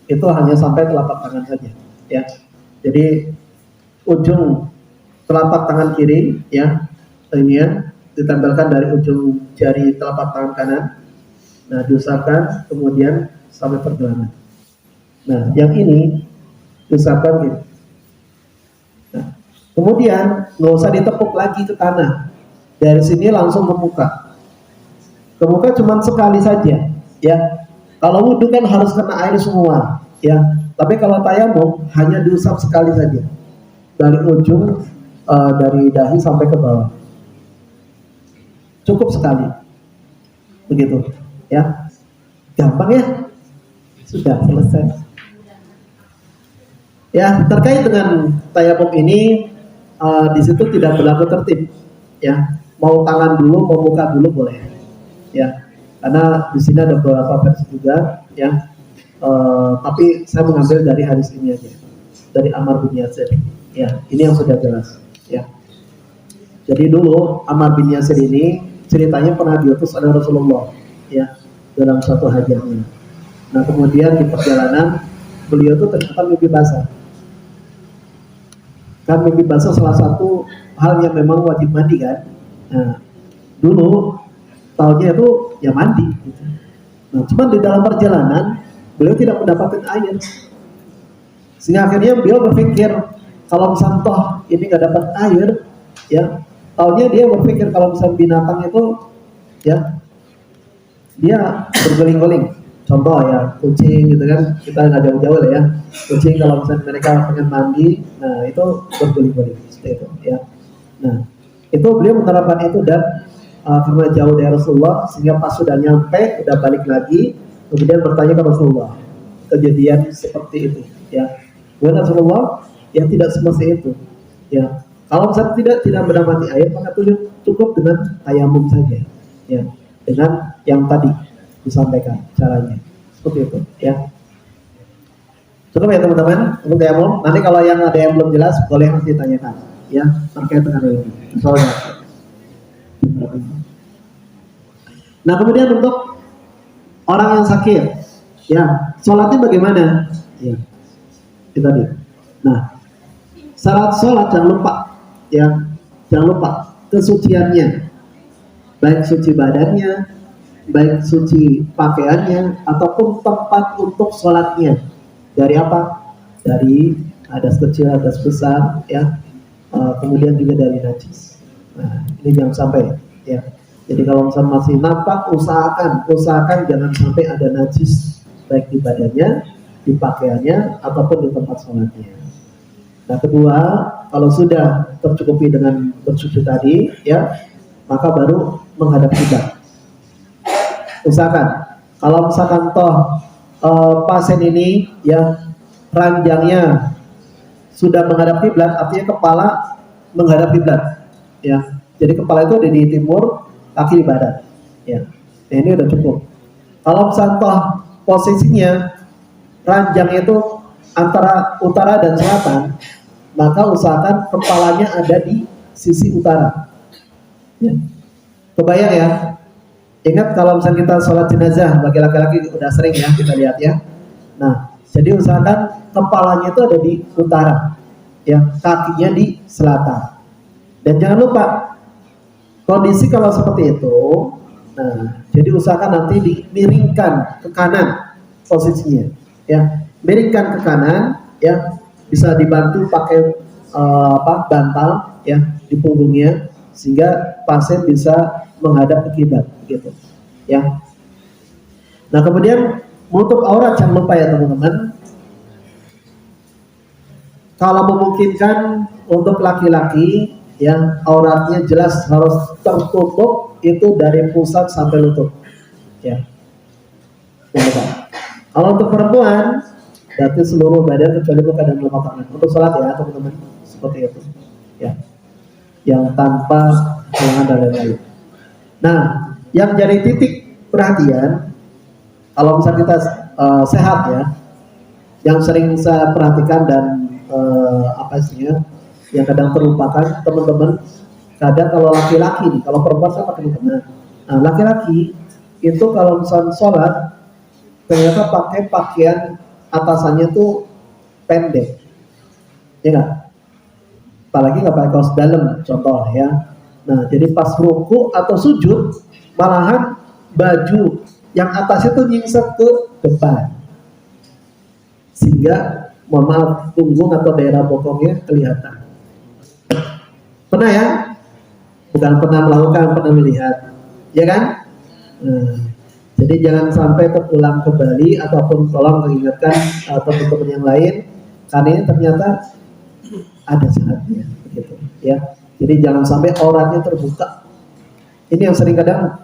S1: itu hanya sampai telapak tangan saja ya. Jadi ujung telapak tangan kiri ya, ini ya, ditempelkan dari ujung jari telapak tangan kanan. Nah, diusapkan kemudian sampai pergelangan. Nah, yang ini diusapkan gitu. Nah, kemudian nggak usah ditepuk lagi ke tanah. Dari sini langsung ke muka. Ke muka cuma sekali saja ya. Kalau wudhu kan harus kena air semua, ya. Tapi kalau tayamum hanya diusap sekali saja dari ujung dari dahi sampai ke bawah, cukup sekali, begitu, ya. Gampang ya, sudah selesai. Ya, terkait dengan tayamum ini di situ tidak berlaku tertib, ya. Mau tangan dulu, mau muka dulu boleh, ya. Karena di sini ada beberapa versi juga, ya. Tapi saya mengambil dari hadis ini aja, dari Ammar bin Yasir. Ya, ini yang sudah jelas, ya. Jadi dulu Ammar bin Yasir ini ceritanya pernah diutus oleh Rasulullah, ya, dalam suatu hajatnya. Nah, kemudian di perjalanan beliau itu ternyata mimpi basah. Kan mimpi basah salah satu hal yang memang wajib mandi kan. Nah, dulu tahunya itu ya mandi. Gitu. Nah, cuman di dalam perjalanan beliau tidak mendapatkan air, sehingga akhirnya beliau berpikir kalau misalnya toh ini nggak dapat air, ya, tahunya dia berpikir kalau misalnya binatang itu, ya, dia berguling-guling. Contoh ya kucing gitu kan, kita nggak jauh-jauh lah ya. Kucing kalau misalnya mereka pengen mandi, nah itu berguling-guling seperti itu, ya. Nah, itu beliau menerapkan itu dan karena jauh dari Rasulullah, sehingga pas sudah nyampe, udah balik lagi, kemudian bertanya ke Rasulullah kejadian seperti itu, ya. Kemudian Rasulullah, ya tidak semesti itu, ya. Kalau misalnya tidak mendapati air, maka cukup dengan tayamum saja, ya, dengan yang tadi disampaikan caranya, seperti itu, ya. Cukup ya teman-teman untuk tayamum. Nanti kalau yang ada yang belum jelas boleh nanti tanyakan, ya, terkait dengan ini. Soalnya. Nah, kemudian untuk orang yang sakit, ya, sholatnya bagaimana? Ya, itu tadi. Nah, syarat sholat jangan lupa, ya, jangan lupa kesuciannya, baik suci badannya, baik suci pakaiannya, ataupun tempat untuk sholatnya. Dari apa? Dari hadas kecil, hadas besar, ya, kemudian juga dari najis. Nah, ini jangan sampai, ya. Jadi kalau misalnya masih nampak, usahakan jangan sampai ada najis baik di badannya, di pakaiannya, ataupun di tempat sholatnya. Nah, kedua, kalau sudah tercukupi dengan bersuci tadi, ya, maka baru menghadap kiblat. Usahakan kalau misalkan toh pasien ini, ya, ranjangnya sudah menghadap kiblat, artinya kepala menghadap kiblat, ya. Jadi kepala itu ada di timur, kaki di badan, ya. Nah, ini udah cukup. Kalau misalkan toh posisinya ranjangnya itu antara utara dan selatan, maka usahakan kepalanya ada di sisi utara, ya. Kebayang ya? Ingat kalau misalnya kita sholat jenazah bagi laki-laki udah sering ya kita lihat ya. Nah, jadi usahakan kepalanya itu ada di utara, ya, kakinya di selatan. Dan jangan lupa kondisi kalau seperti itu, nah, jadi usahakan nanti dimiringkan ke kanan posisinya, ya, miringkan ke kanan, ya, bisa dibantu pakai bantal, ya, di punggungnya, sehingga pasien bisa menghadap ke kiblat, gitu, ya. Nah, kemudian menutup aurat jangan lupa ya teman-teman. Kalau memungkinkan untuk laki-laki, ya, auratnya jelas harus tertutup itu dari pusat sampai lutut, ya. Kalau untuk perempuan, berarti seluruh badan kecuali muka dan telapak tangan. Untuk sholat ya teman-teman, seperti itu, ya, yang tanpa halangan dan lain-lain. Nah, yang jadi titik perhatian kalau misalnya kita sehat ya, yang sering saya perhatikan dan apa istilahnya yang kadang terlupakan teman-teman, kadang kalau laki-laki nih, kalau perempuan saya pakai mukena. Nah, laki-laki itu kalau misalnya sholat ternyata pakai pakaian atasannya tuh pendek, ya nggak? Apalagi nggak pakai kaos dalam, contoh ya. Nah, jadi pas ruku atau sujud, malahan baju yang atasnya tuh nyingsek ke depan, sehingga mohon maaf punggung atau daerah bokongnya kelihatan. Pernah ya? Bukan pernah melakukan, pernah melihat, ya kan? Nah, Jadi jangan sampai terulang kembali ataupun tolong mengingatkan teman-teman yang lain karena ini ternyata ada syaratnya begitu ya. Jadi jangan sampai auratnya terbuka. Ini yang sering kadang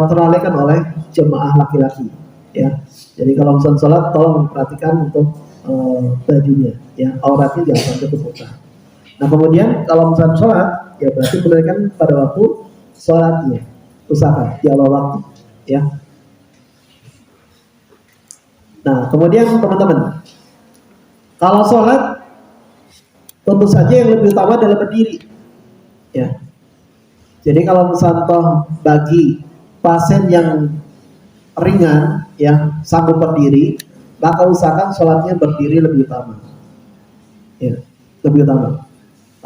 S1: terlalaikan oleh jemaah laki-laki ya. Jadi kalau misalnya sholat tolong perhatikan untuk bajunya ya, auratnya jangan sampai terbuka. Nah kemudian kalau misalnya sholat ya berarti berikan pada waktu sholatnya, usahakan di awal waktu ya. Nah kemudian teman-teman, kalau sholat tentu saja yang lebih utama adalah berdiri ya. Jadi kalau misalnya bagi pasien yang ringan yang sanggup berdiri, maka usahakan sholatnya berdiri lebih utama ya, lebih utama.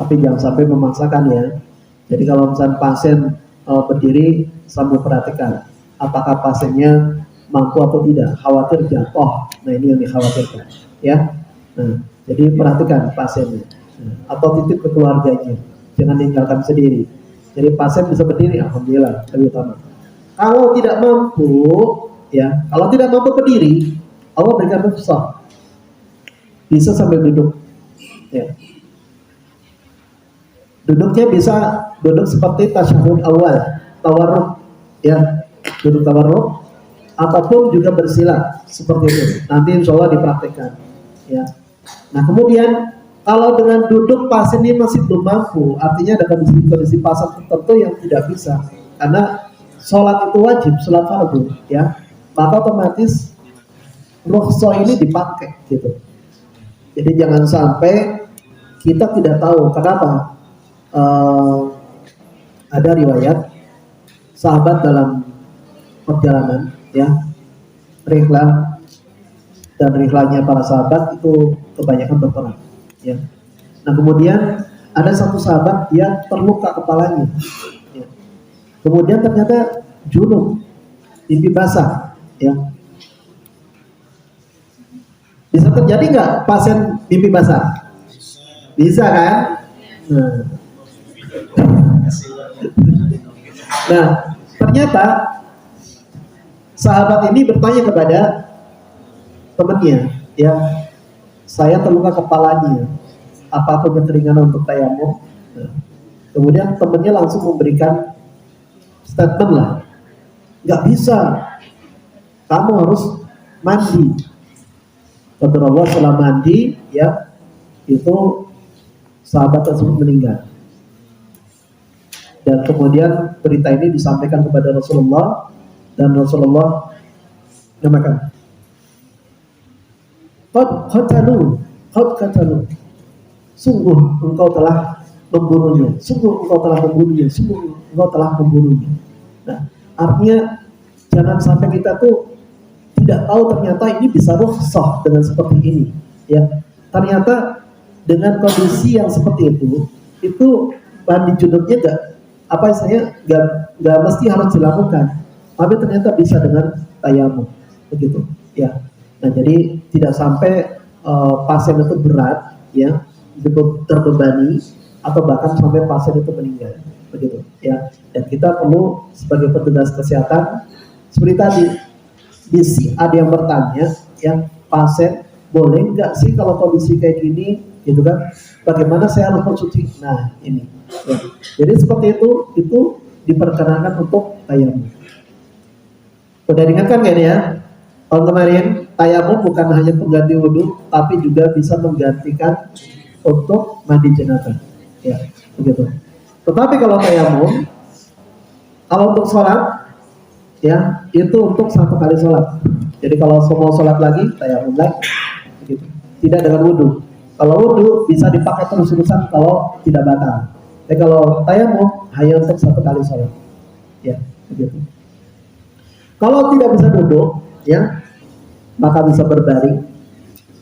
S1: Tapi jangan sampai memaksakan ya. Jadi kalau misalnya pasien berdiri, sambil perhatikan apakah pasiennya mampu atau tidak, khawatir jatuh. Nah ini yang dikhawatirkan ya. Nah, jadi perhatikan pasiennya atau titip ke keluarganya, jangan tinggalkan sendiri. Jadi pasien bisa berdiri, alhamdulillah lebih utama. Kalau tidak mampu ya, kalau tidak mampu berdiri, Allah berikan rukhsah, bisa sambil duduk ya. Duduknya bisa duduk seperti tasyahud awal, tawarruk ya, duduk tawarruk ataupun juga bersila seperti itu. Nanti insya Allah dipraktekkan ya. Nah kemudian kalau dengan duduk pasien ini masih belum mampu, artinya ada kondisi pasien tertentu yang tidak bisa, karena sholat itu wajib, sholat fardu ya, maka otomatis rukhsah ini dipakai gitu. Jadi jangan sampai kita tidak tahu kenapa. Ada riwayat sahabat dalam perjalanan ya, rihlah, dan rihlahnya para sahabat itu kebanyakan berperang ya. Nah kemudian ada satu sahabat yang terluka kepalanya ya. Kemudian ternyata junub, mimpi basah ya. Bisa terjadi nggak pasien mimpi basah? Bisa kan? Nah, ternyata sahabat ini bertanya kepada temannya, ya, saya terluka kepalanya, apa aku keringanan untuk tayamum? Nah, kemudian temannya langsung memberikan statement lah, nggak bisa, kamu harus mandi. Kata Allah setelah mandi, ya, itu sahabat tersebut meninggal. Dan kemudian berita ini disampaikan kepada Rasulullah, dan Rasulullah namakan qad qatalu, sungguh engkau telah membunuhnya, sungguh engkau telah membunuhnya, sungguh engkau telah membunuhnya. Nah, artinya jangan sampai kita tuh tidak tahu ternyata ini bisa rukhsah dengan seperti ini, ya. Ternyata dengan kondisi yang seperti itu mandi junubnya nggak mesti harus dilakukan, tapi ternyata bisa dengan tayamum, begitu, ya. Nah, jadi tidak sampai pasien itu berat, ya, terbebani, atau bahkan sampai pasien itu meninggal, begitu, ya. Dan kita perlu sebagai petugas kesehatan seperti tadi, ada yang bertanya, yang pasien boleh nggak sih kalau kondisi kayak gini, gitu kan? Bagaimana saya harus bersuci? Nah, ini. Ya. Jadi seperti itu diperkenankan untuk tayamum. Udah diingatkan kan ya? Tahun kemarin tayamum bukan hanya pengganti wudhu, tapi juga bisa menggantikan untuk mandi jenazah. Ya, begitu. Tetapi kalau tayamum, kalau untuk sholat, ya itu untuk satu kali sholat. Jadi kalau mau sholat lagi, tayamum lagi, begitu. Tidak dengan wudhu. Kalau wudhu bisa dipakai terus-terusan kalau tidak batal. Tapi kalau tayamum hanya untuk satu kali sholat, ya begitu. Kalau tidak bisa duduk, ya maka bisa berbaring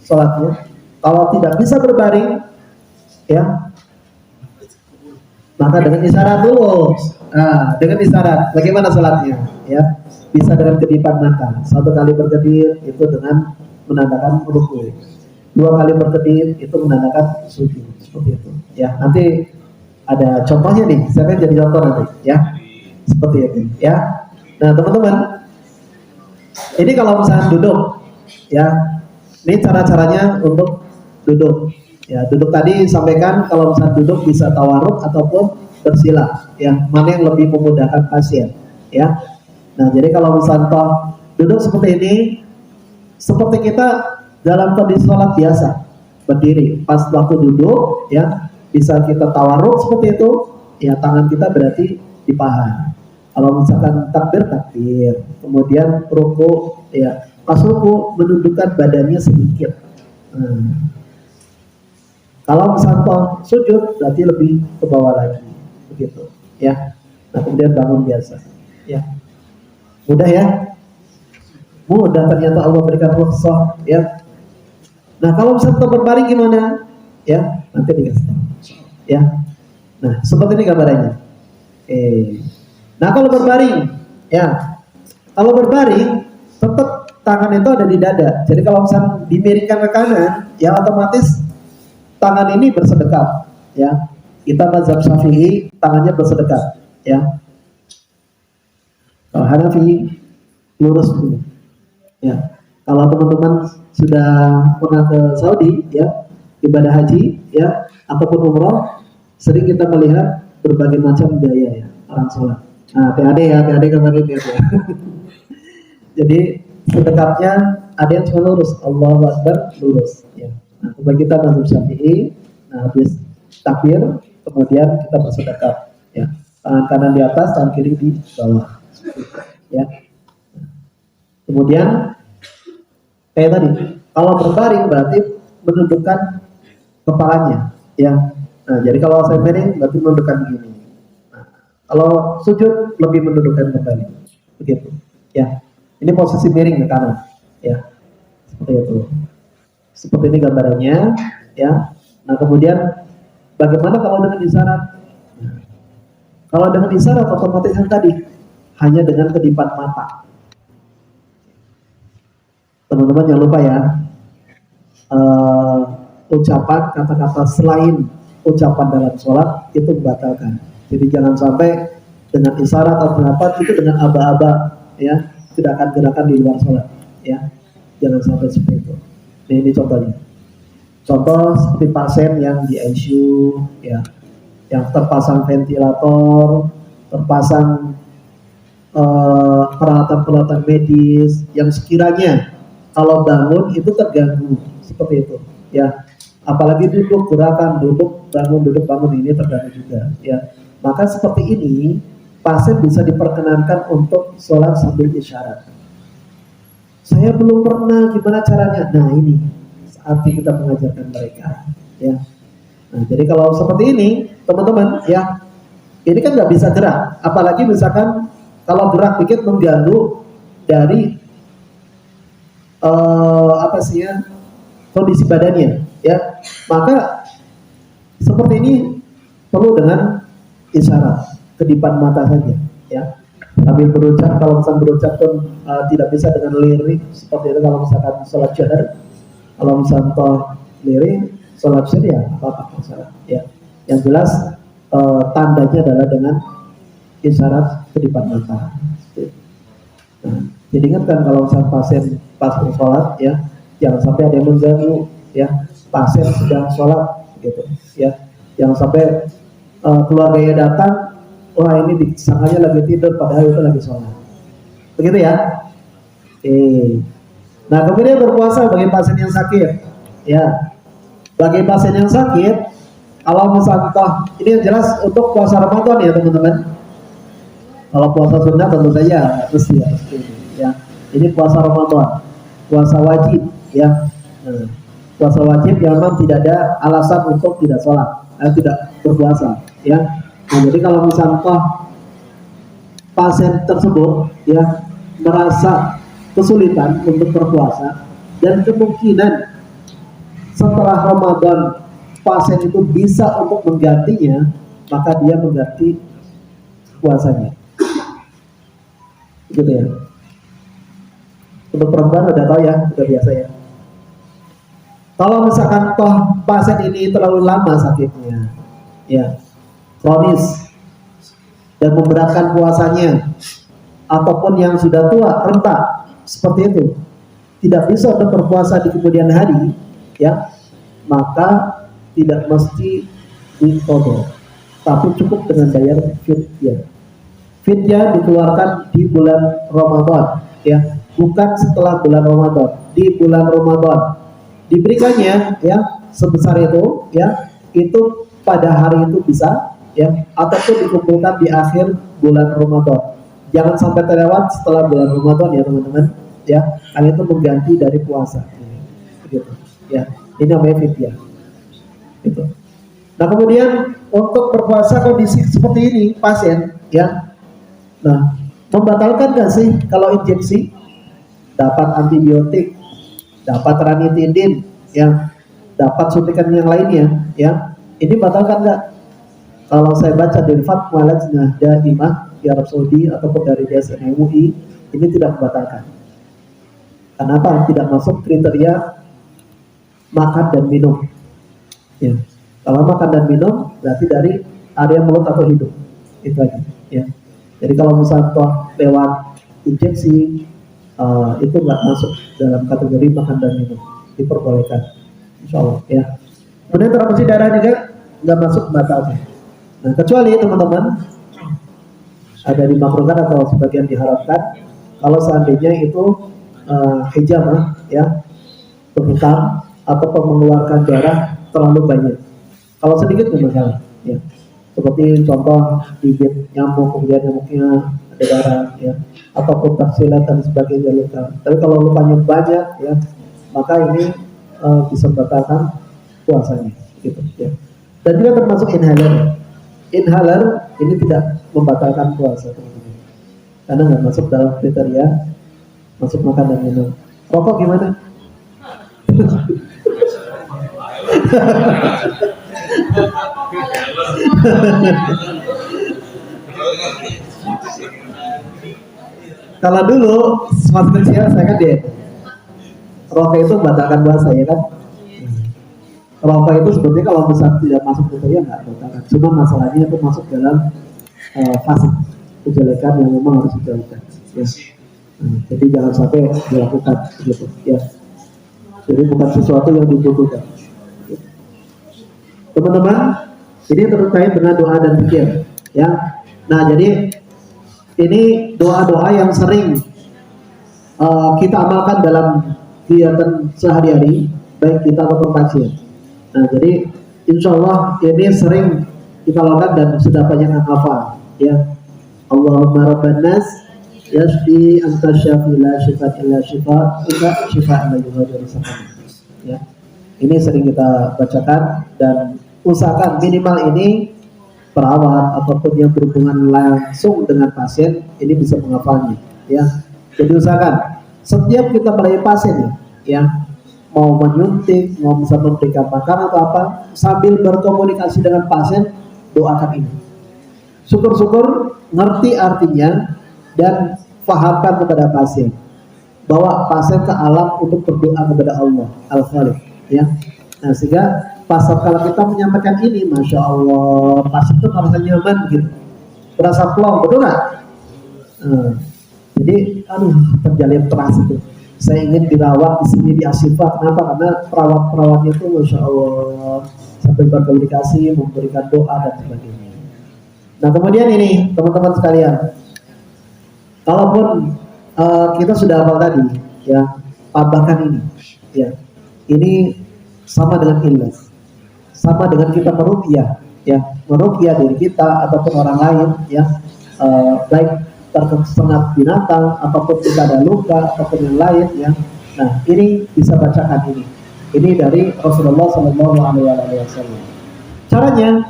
S1: sholatnya. Kalau tidak bisa berbaring, ya maka dengan isyarat dulu. Nah, dengan isyarat bagaimana sholatnya? Ya bisa dengan kedipan mata. Satu kali berkedip itu dengan menandakan ruku. Dua kali berkedip itu menandakan sujud. Seperti itu. Ya nanti ada contohnya nih, saya jadi contoh nanti, ya, seperti itu, ya. Nah teman-teman, Ini kalau misalnya duduk, ya, ini cara-caranya untuk duduk. Ya, duduk tadi sampaikan kalau misalnya duduk bisa tawarruk ataupun bersila. Ya, mana yang lebih memudahkan pasien. Ya, nah jadi kalau misalnya toh duduk seperti ini, seperti kita dalam kondisi sholat biasa, berdiri. Pas waktu duduk, ya, bisa kita tawarruk seperti itu. Ya, tangan kita berarti di paha. Kalau misalkan takbir, kemudian ruku, ya, pas ruku menundukkan badannya sedikit. Kalau misalkan sujud berarti lebih ke bawah lagi, begitu, ya. Nah kemudian bangun biasa, ya. Mudah ya, mudah ternyata Allah berikan rukhsah, ya. Nah kalau misalkan berbaring gimana, ya, nanti dikasih tahu, ya. Nah seperti ini gambarannya. Nah kalau berbaring, ya, kalau berbaring tetap tangan itu ada di dada. Jadi kalau misalnya dimiringkan ke kanan, ya otomatis tangan ini bersedekap, ya. Kita mazhab Syafi'i tangannya bersedekap, ya. Kalau Hanafi lurus begini, ya. Kalau teman-teman sudah pernah ke Saudi, ya, ibadah haji, ya, ataupun umroh, sering kita melihat berbagai macam gaya, ya, orang sholat. Nah, PAD ya, PAD kemarin ya. Jadi sedekapnya ada yang cuma lurus, Allahu Akbar lurus, ya. Nah, bagi kita mazhab Syafi'i, nah habis takbir, kemudian kita bersedekap, ya. Tangan kanan di atas, tangan kiri di bawah, ya. Kemudian kayak tadi, kalau berbaring berarti menundukkan kepalanya, ya. Nah, jadi kalau saya miring berarti menundukkan begini. Kalau sujud lebih menundukkan kembali, begitu, ya. Ini posisi miring ke kanan, ya, seperti itu. Seperti ini gambarannya, ya. Nah kemudian bagaimana kalau dengan isyarat? Nah, kalau dengan isyarat otomatis yang tadi hanya dengan kedipan mata. Teman-teman jangan lupa ya, ucapan kata-kata selain ucapan dalam sholat itu membatalkan. Jadi jangan sampai dengan isyarat atau apa itu dengan aba-aba, ya, gerakan-gerakan di luar sholat, ya, jangan sampai seperti itu. Nah, ini contohnya. Contoh seperti pasien yang di ICU, ya, yang terpasang ventilator, terpasang peralatan-peralatan medis yang sekiranya kalau bangun itu terganggu, seperti itu, ya. Apalagi duduk, gerakan duduk bangun ini terganggu juga, ya. Maka seperti ini pasien bisa diperkenankan untuk sholat sambil isyarat. Saya belum pernah, gimana caranya? Nah ini saatnya kita mengajarkan mereka, ya. Nah jadi kalau seperti ini teman-teman, ya, ini kan nggak bisa gerak, apalagi misalkan kalau gerak dikit mengganggu dari kondisi badannya, ya. Maka seperti ini perlu dengan isyarat, kedipan mata saja, ya. Sambil berucap, kalau misalkan berucap pun tidak bisa dengan lirik seperti itu kalau misalkan sholat jahar. Kalau misalkan lirik sholat jahar, ya apa-apa masalah, ya. Yang jelas tandanya adalah dengan isyarat kedipan mata. Nah, jadi ingatkan kalau misalkan pasien pas sholat, ya, jangan sampai ada yang mengganggu, ya, pasien sedang sholat, gitu, ya. Jangan sampai keluarganya datang, wah ini disangkanya lagi tidur padahal itu lagi sholat, begitu ya. Nah kemudian berpuasa bagi pasien yang sakit, ya. Bagi pasien yang sakit, kalau misalnya ini yang jelas untuk puasa Ramadan ya teman-teman. Kalau puasa sunnah tentu saja mesti ya. Ini puasa Ramadan, puasa wajib, ya. Nah, puasa wajib yang memang tidak ada alasan untuk tidak sholat, tidak berpuasa, ya. Nah, jadi kalau misalnya pasien tersebut, ya, merasa kesulitan untuk berpuasa dan kemungkinan setelah Ramadan pasien itu bisa untuk menggantinya, maka dia mengganti puasanya, gitu ya. Untuk perempuan udah tahu ya, udah biasa ya. Kalau misalkan pasien ini terlalu lama sakitnya, ya, kronis dan memberatkan puasanya, ataupun yang sudah tua, renta, seperti itu, tidak bisa untuk berpuasa di kemudian hari, ya, maka tidak mesti diqadha, tapi cukup dengan bayar fidyah. Fidyah dikeluarkan di bulan Ramadan, ya, bukan setelah bulan Ramadan, di bulan Ramadan diberikannya, ya, sebesar itu, ya, itu pada hari itu bisa, ya, ataupun dikumpulkan di akhir bulan Ramadan. Jangan sampai terlewat setelah bulan Ramadan, ya teman-teman, ya, karena itu mengganti dari puasa, gitu, ya. Ini namanya fidyah, gitu. Nah kemudian untuk berpuasa kondisi seperti ini pasien, ya, nah membatalkan nggak sih kalau injeksi? Dapat antibiotik, dapat ranitidin, ya, dapat suntikan yang lainnya, ya, ini batalkan nggak? Kalau saya baca dari Fatwa Lajnah Daimah di Arab Saudi ataupun dari DSN MUI, ini tidak membatalkan. Kenapa? Tidak masuk kriteria makan dan minum, ya. Kalau makan dan minum berarti dari area mulut atau hidung, itu aja, ya. Jadi kalau misalnya lewat injeksi, itu nggak masuk dalam kategori makan dan minum, diperbolehkan, insya Allah, ya. Kemudian transfusi darah juga nggak masuk batalnya. Nah kecuali teman-teman ada dimakruhkan atau sebagian diharapkan kalau seandainya itu hijamah, ya, berhutang atau mengeluarkan darah terlalu banyak. Kalau sedikit nggak masalah, ya. Seperti contoh gigit nyamuk, kemudian nyamuknya ada darah, ya, ataupun tersilat dan sebagainya luka. Tapi kalau lukanya banyak, ya, maka ini bisa membatalkan puasanya, gitu, ya. Dan juga termasuk inhaler. Inhaler ini tidak membatalkan puasa, teman-teman, karena nggak masuk dalam kriteria masuk makan dan minum. Rokok gimana? Kalau dulu semasa kecil saya kan diet, rokok itu membatalkan puasa, ya kan? Rokok itu sebetulnya kalau misalnya tidak masuk kriteria nggak membatalkan. Cuma masalahnya itu masuk dalam fase kejelekan yang memang harus dijauhkan, ya. Jadi jangan sampai dilakukan, gitu, ya. Jadi bukan sesuatu yang dibutuhkan. Teman-teman, ini terkait dengan doa dan zikir, ya. Nah, jadi ini doa-doa yang sering kita amalkan dalam kegiatan sehari-hari, baik kita ataupun pasien. Nah, jadi insya Allah ini sering kita lakukan dan sudah banyak yang hafal, ya. Allahumma rabban nas yashfi anta syafi la shifa illa shifa illa shifa la yughadiru saqama, ya. Ini sering kita bacakan dan usahakan minimal ini perawat ataupun yang berhubungan langsung dengan pasien ini bisa menghafalnya, ya. Jadi usahakan setiap kita melayani pasien, ya, mau menyuntik, mau bisa memberikan makanan atau apa, sambil berkomunikasi dengan pasien, doakan ini. Syukur-syukur ngerti artinya dan fahamkan kepada pasien, bawa pasien ke alam untuk berdoa kepada Allah Al-Khaliq, ya. Nah sehingga pas kalau kita menyampaikan ini, masya Allah, pasien itu merasa nyaman, gitu, merasa plong, betul nggak? Jadi terjalin trust itu. Saya ingin dirawat di sini di Asyifa. Kenapa? Karena perawat-perawatnya itu masya Allah sampai berkomunikasi, memberikan doa dan sebagainya. Nah kemudian ini teman-teman sekalian, kalaupun kita sudah hafal tadi, ya, tambahkan ini, ya, ini sama dengan ikhlas, sama dengan kita meruqyah, ya, meruqyah diri kita ataupun orang lain, ya, baik terkena binatang ataupun kita ada luka ataupun yang lain, ya. Nah ini bisa bacakan ini. Ini dari Rasulullah SAW. Caranya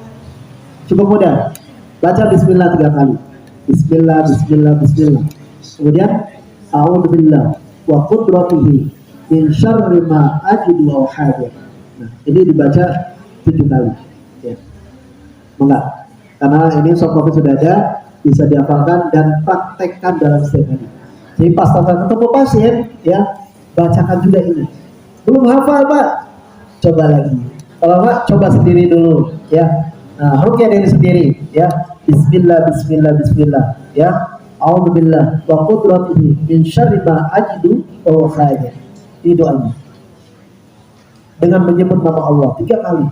S1: cukup mudah. Baca Bismillah 3 kali. Bismillah, Bismillah, Bismillah. Kemudian A'udzubillah wa qudratihi min syarri ma ajidu wa hadir. Nah ini dibaca 7 kali, ya. Enggak, karena ini soft copy sudah ada, bisa dihafalkan dan praktekkan dalam setiap hari. Jadi pas ketemu pasien, ya, bacakan juga ini. Belum hafal Pak, coba lagi. Kalau enggak, coba sendiri dulu, ya. Nah, ruqyah diri sendiri, ya. Bismillah, Bismillah, Bismillah, ya. A'udzubillah wa qudratihi min syarri ma ajidu wa khayya. Ini doanya. Dengan menyebut nama Allah 3 kali.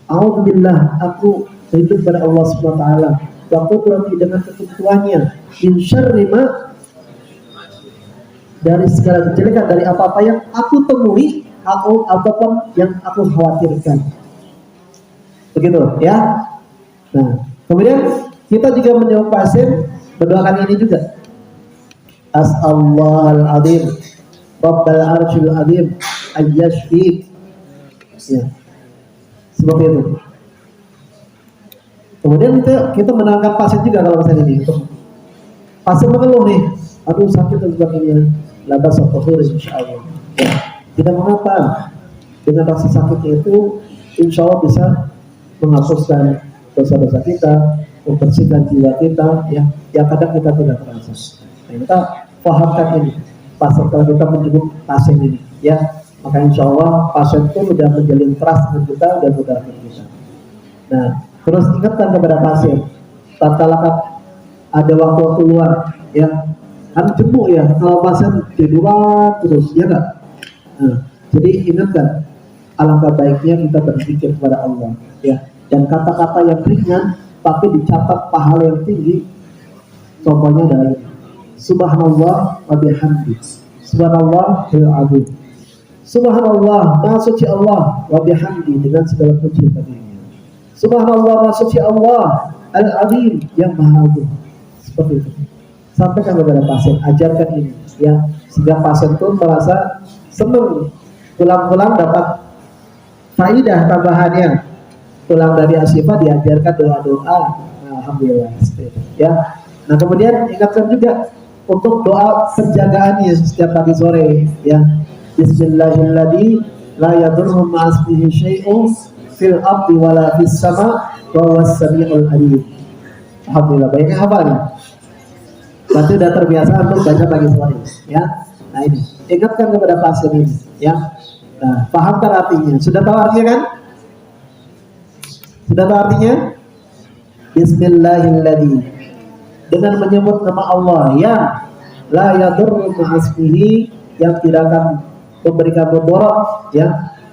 S1: A'udzubillah, aku berlindung pada Allah Subhanahu wa taala. Wa qudrati, dengan ketentuannya. Min syarri ma, dari segala kejelekan, dari apa-apa yang aku temui ataupun yang aku khawatirkan. Begitu ya. Nah, kemudian kita juga menjawab pasien berdoakan ini juga. As'allahal azim Rabbal arsyil azim ayyashfiq. Ya. Seperti itu. Kemudian kita menangkap pasien juga kalau misalnya ini. Pasien mengeluh nih, aduh sakit dan sebagainya. Labas al-tahur insyaallah. Ya. Tidak mengapa. Dengan rasa sakitnya itu insya Allah bisa menghapuskan dosa-dosa kita, membersihkan jiwa kita, ya. Yang kadang kita tidak terasa. Nah, kita pahamkan ini. Pasien kalau kita menjemput pasien ini, ya, maka insya Allah pasien itu sudah menjalin trust dengan kita dan sudah dengan kita. Nah, terus ingatkan kepada pasien, tatkala ada waktu luar, ya, kan jemu ya, kalau pasien tiduran terus, ya nggak? Nah, jadi ingatkan, alangkah baiknya kita berzikir kepada Allah, ya, dan kata-kata yang ringan tapi dicatat pahala yang tinggi. Contohnya adalah Subhanallah wa bihamdi, Subhanallahil azim, Subhanallah, maha suci Allah, wa bihamdi, dengan segala puji baginya. Subhanallah, maha suci Allah, al-azim, yang maha agung. Seperti itu. Sampaikan kepada pasien, ajarkan ini, ya, sehingga pasien pun merasa senang, pulang-pulang dapat faidah tambahannya. Pulang dari Asyifa diajarkan doa-doa. Nah, alhamdulillah, ya. Nah, kemudian ingatkan juga untuk doa penjagaannya setiap pagi sore, ya. Bismillahirrahmanirrahim, la yadurru ma'asmihi syai'un fil ardi wala fis sama wa huwas samiul alim. Alhamdulillah, banyak hafal nih. Berarti sudah terbiasa untuk baca pagi sore, ya. Nah, ini ingatkan kepada pasien ini, ya. Nah, pahamkan artinya. Sudah tahu artinya kan? Sudah tahu artinya? Bismillahirrahmanirrahim, dengan menyebut nama Allah yang la yadurru ma'asmihi, yang tidak akan memberikan mudarat, ya,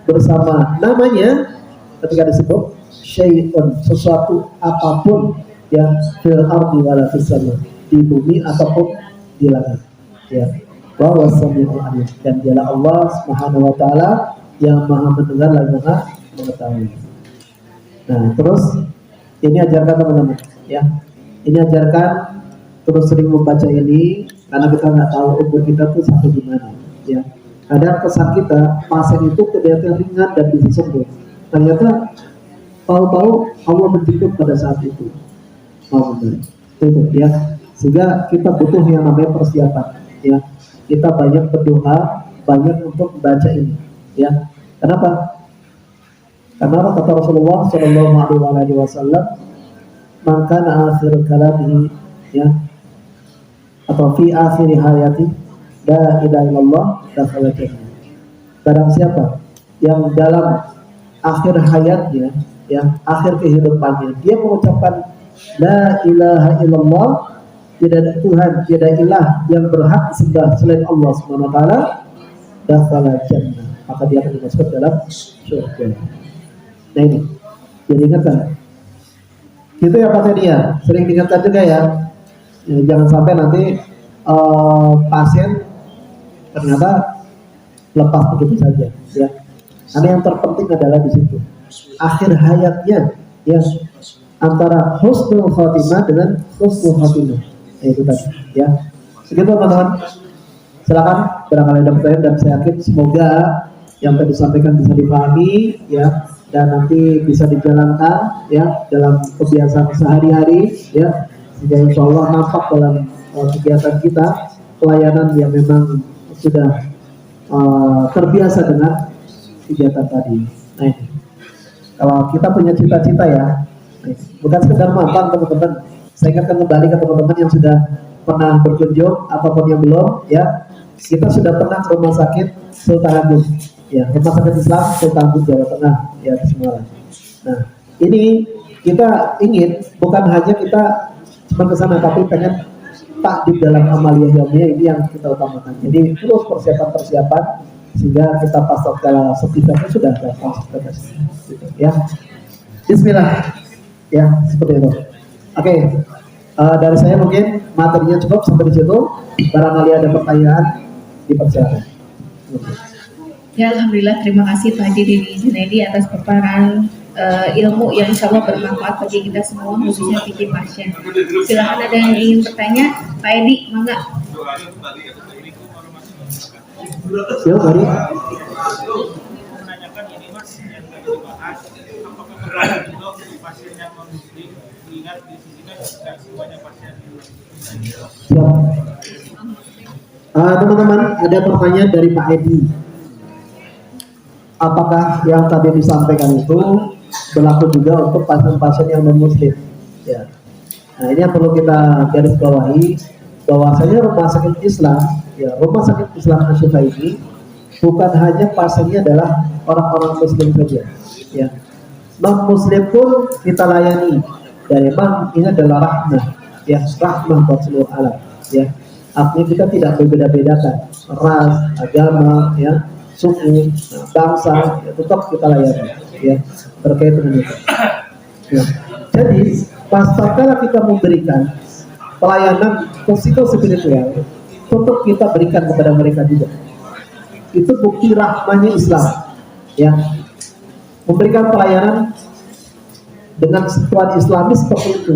S1: bersama namanya ketika disebut syai'un, sesuatu apapun, yang fil ardi wala fis sama, di bumi ataupun di langit, ya. Wa wasami'ul alim, dan dialah Allah Subhanahu wa taala yang maha mendengar dan maha mengetahui. Nah, terus ini ajarkan teman-teman, ya. Ini ajarkan, terus sering membaca ini, karena kita nggak tahu umur kita tuh sampai di mana, ya. Kadang kesan kita, pasien itu kelihatan ringan dan bisa sembuh. Ternyata tahu-tahu Allah menjemput pada saat itu. Itu, ya. Sehingga kita butuh yang namanya persiapan, ya. Kita banyak berdoa, banyak untuk membaca ini, ya. Kenapa? Karena kata Rasulullah Shallallahu Alaihi Wasallam, maka akhir kalamihi, ya, atau fi akhir hayati, la ilaha illallah dakhala jannah. Barang siapa yang dalam akhir hayatnya, ya, akhir kehidupannya, dia mengucapkan la ilaha illallah, tidak ada Tuhan, tidak ada ilah yang berhak disembah selain Allah Subhanahu wa taala, dakhala jannah, maka dia akan dimasukkan dalam surga. Nah, ini jadi ingatkan. Itu ya Pak Sedia, sering diingatkan juga ya. Jangan sampai nanti pasien ternyata lepas begitu saja, ya. Karena yang terpenting adalah di situ akhir hayatnya, ya, antara husnul khotimah dengan husnul khotimah, itu tadi, ya. Segitu teman-teman. Silakan barangkali ada pertanyaan, dan saya yakin semoga yang tadi disampaikan bisa dipahami, ya, dan nanti bisa dijalankan, ya, dalam kebiasaan sehari-hari, ya, sehingga insya Allah nampak dalam kegiatan kita pelayanan yang memang sudah terbiasa dengan kegiatan tadi. Nah, ini kalau kita punya cita-cita, ya, bukan sekedar mampang teman-teman. Saya ingatkan kembali ke teman-teman yang sudah pernah berkunjung ataupun yang belum, ya, kita sudah pernah ke rumah sakit Sultan Agung, ya, rumah sakit Islam Sultan Agung Jawa Tengah, ya, di Semarang. Nah, ini kita ingin bukan hanya kita cuma ke sana, tapi pengen takdim dalam amalia yaumiyah ini yang kita utamakan. Jadi terus persiapan sehingga kita pas kalau setidaknya sudah ada gitu, ya. Bismillah, ya seperti itu. Oke, dari saya mungkin materinya cukup sampai di situ. Barangkali ada pertanyaan, dipersilakan.
S2: Ya, alhamdulillah, terima kasih Pak Haji Deni Junaidi atas paparan ilmu yang insya Allah bermanfaat bagi kita semua, khususnya fikih pasien. Silakan ada yang ingin bertanya, Pak Edi, mangga.
S1: Siap, Bari.
S3: Menanyakan ini Mas yang tadi dibahas, apakah berat untuk pasien yang non-muslim mengingat di sini kan tidak semuanya pasien.
S1: Teman-teman, ada pertanyaan dari Pak Edi. Apakah yang tadi disampaikan itu berlaku juga untuk pasien-pasien yang non-muslim? Ya. Nah, ini yang perlu kita garis bawahi, bahwasanya rumah sakit Islam, ya rumah sakit Islam Asy-Syifa ini bukan hanya pasiennya adalah orang-orang muslim saja, ya. Non-muslim pun kita layani, dan memang ini adalah rahmah, ya, rahmah buat seluruh alam, ya. Artinya kita tidak berbeda-bedakan ras, agama, ya, suku, bangsa, ya, tetap kita layani, ya, terkait dengan itu. Ya. Jadi, pasca kita memberikan pelayanan psikospiritual, tetap kita berikan kepada mereka juga. Itu bukti rahmanya Islam, ya. Memberikan pelayanan dengan sentuhan Islami seperti itu.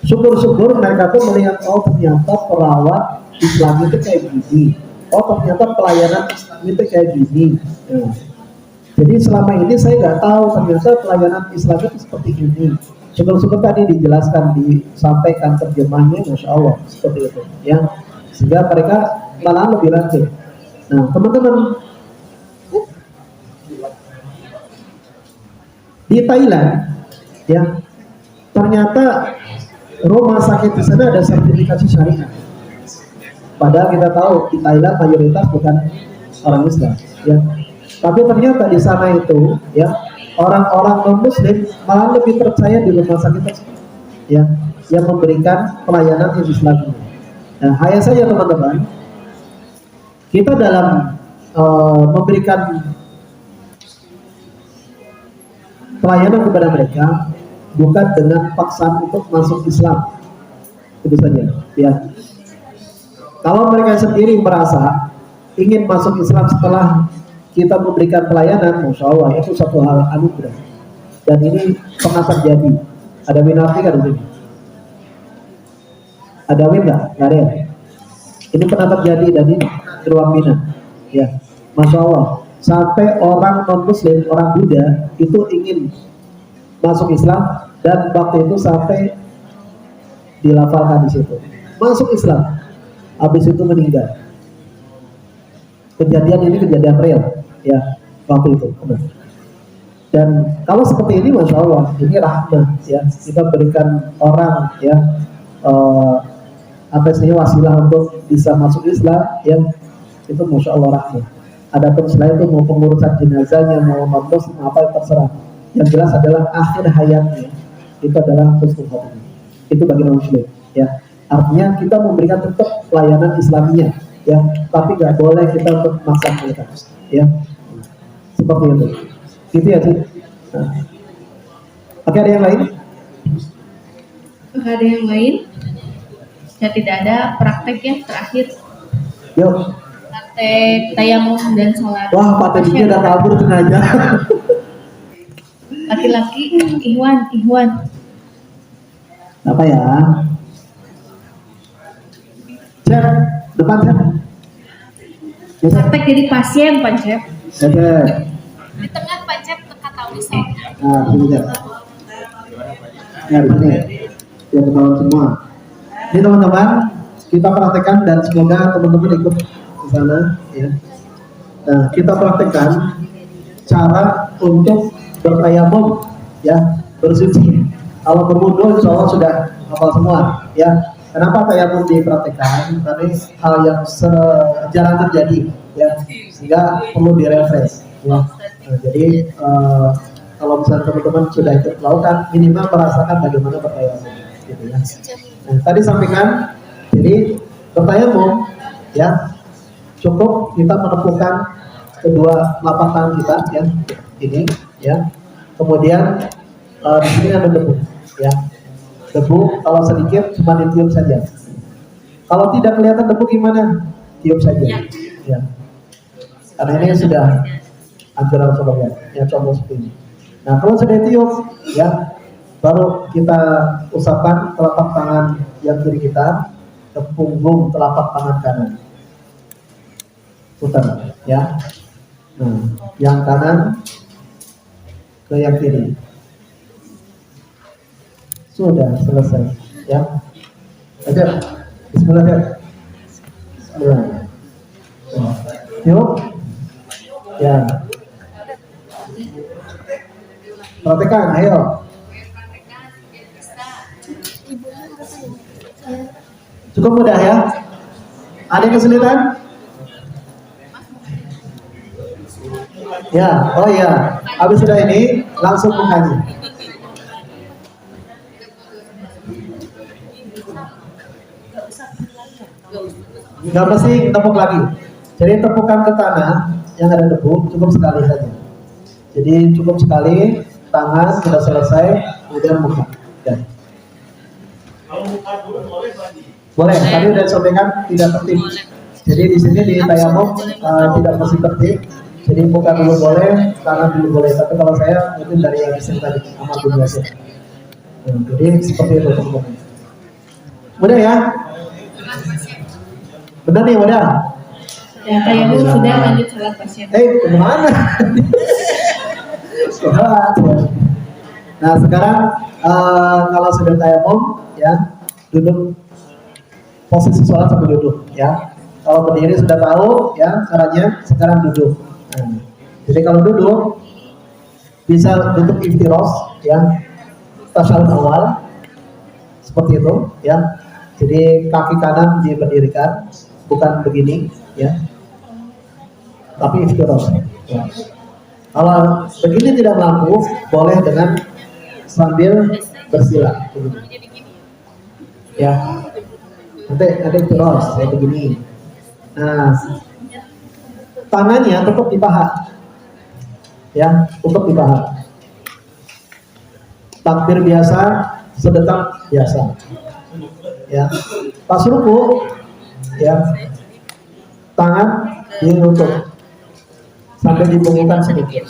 S1: Syukur-syukur mereka tuh melihat, oh ternyata perawat Islam itu kayak gini. Oh ternyata pelayanan Islam itu kayak gini. Ya. Jadi selama ini saya nggak tahu ternyata pelayanan Islam itu seperti ini. Syukur-syukur tadi dijelaskan, disampaikan terjemahnya, Masya Allah seperti itu. Ya. Sehingga mereka malah lebih lanjut. Nah teman-teman, di Thailand, ya ternyata rumah sakit di sana ada sertifikasi syariah. Padahal kita tahu di Thailand mayoritas bukan orang Islam, ya. Tapi ternyata di sana itu, ya orang-orang non-Muslim malah lebih percaya di rumah sakit tersebut, ya, yang memberikan pelayanan yang Islam ini. Nah, hanya saja teman-teman, kita dalam memberikan pelayanan kepada mereka bukan dengan paksaan untuk masuk Islam, itu saja, ya. Kalau mereka sendiri merasa ingin masuk Islam setelah kita memberikan pelayanan, Masya Allah, itu satu hal anugerah. Dan ini pernah terjadi. Ada Winarti kan di sini? Ada Win nggak? Nggak ada. Ini pernah terjadi dan ini di ruang Mina, ya. Masya Allah. Sampai orang non-Muslim, orang Buddha itu ingin masuk Islam dan waktu itu sampai dilafalkan di situ. Masuk Islam, habis itu meninggal. Kejadian ini kejadian real, ya, waktu itu. Dan kalau seperti ini, Masya Allah, ini rahmah, ya. Kita berikan orang, ya, apa sih wasilah untuk bisa masuk Islam, ya, itu Masya Allah rahmah. Adapun selain itu mau pengurusan jenazahnya, mau mampus, mau apa terserah. Yang jelas adalah akhir hayatnya itu adalah husnul khotimah. Itu bagi non-muslim, ya. Artinya kita memberikan tetap pelayanan Islaminya, ya, tapi nggak boleh kita untuk maksa mereka, ya. Seperti itu. Gitu ya, sih. Nah. Oke, ada yang lain?
S2: Ada yang lain? Ya, tidak ada. Praktek yang terakhir.
S1: Yuk.
S2: Praktek tayamum dan sholat.
S1: Wah, Pak Tedinya udah kabur sengaja.
S2: Laki-laki, Ihwan.
S1: Apa ya? Cep, depan Cep.
S2: Praktek jadi pasien, Pak Cep.
S1: Oke.
S2: Di tengah Pak Cep dekat auditor.
S1: Nah, sini Cep. Ya, di sini. Ya, ketahuan semua. Ini teman-teman, kita praktekkan dan semoga teman-teman ikut ke sana, ya. Nah, kita praktekkan cara untuk bertayamum, ya, bersuci. Kalau berwudu insya Allah sudah hafal semua, ya. Kenapa tayamum dipraktekkan? Karena hal yang jarang terjadi, ya, sehingga perlu direfresh, ya. Nah, jadi kalau misalnya teman-teman sudah ikut melakukan, minimal merasakan bagaimana bertayamum, gitu ya. Nah, tadi sampaikan Jadi bertayamum ya, cukup kita menepukkan kedua telapak tangan kita ya, ini ya. Kemudian di sini ada debu ya. Debu kalau sedikit cuma ditiup saja. Kalau tidak kelihatan debu gimana? Tiup saja. Ya. Karena ini sudah anjuran Rasulullah ya, contoh seperti ini. Nah, kalau sudah tiup ya, baru kita usapkan telapak tangan yang kiri kita ke punggung telapak tangan kanan. Putar ya. Nah, yang kanan ke yang kiri. Sudah selesai ya. Aja. Bismillah ya. Bismillah. Yuk. Ya. Praktekan, ayo. Cukup mudah ya. Ada yang kesulitan? Ya, oh iya. Habis sudah ini langsung mukanya. Nggak mesti tepuk lagi. Jadi tepukan ke tanah yang ada debu cukup sekali saja. Jadi cukup sekali, tangan sudah selesai, kemudian muka. Ya. Boleh, tadi udah disampaikan tidak tertib. Jadi di sini di tayamum tidak mesti tertib. Jadi muka dulu boleh, tangan dulu boleh. Tapi kalau saya mungkin dari yang disini tadi amat biasa. Jadi seperti itu teman-teman. Mudah ya? Benar nih, mudah.
S2: Ya, tayamum sudah, lanjut sholat pasien.
S1: Kemana? Sholat. Nah sekarang kalau sudah tayamum ya, duduk posisi sholat sambil duduk ya. Kalau berdiri sudah tahu ya caranya, sekarang duduk. Nah, jadi kalau duduk bisa duduk iftiros ya, tasyahud awal seperti itu ya. Jadi kaki kanan diberdirikan, bukan begini ya, tapi iftiros ya. Kalau begini tidak mampu, boleh dengan sambil bersila ya. Nanti terus ya begini. Nah, tangannya tetap di paha ya, tetap di paha. Takbir biasa, sedekap biasa ya. Pas ruku ya, tangan diluntuk sampai dibungkukkan sedikit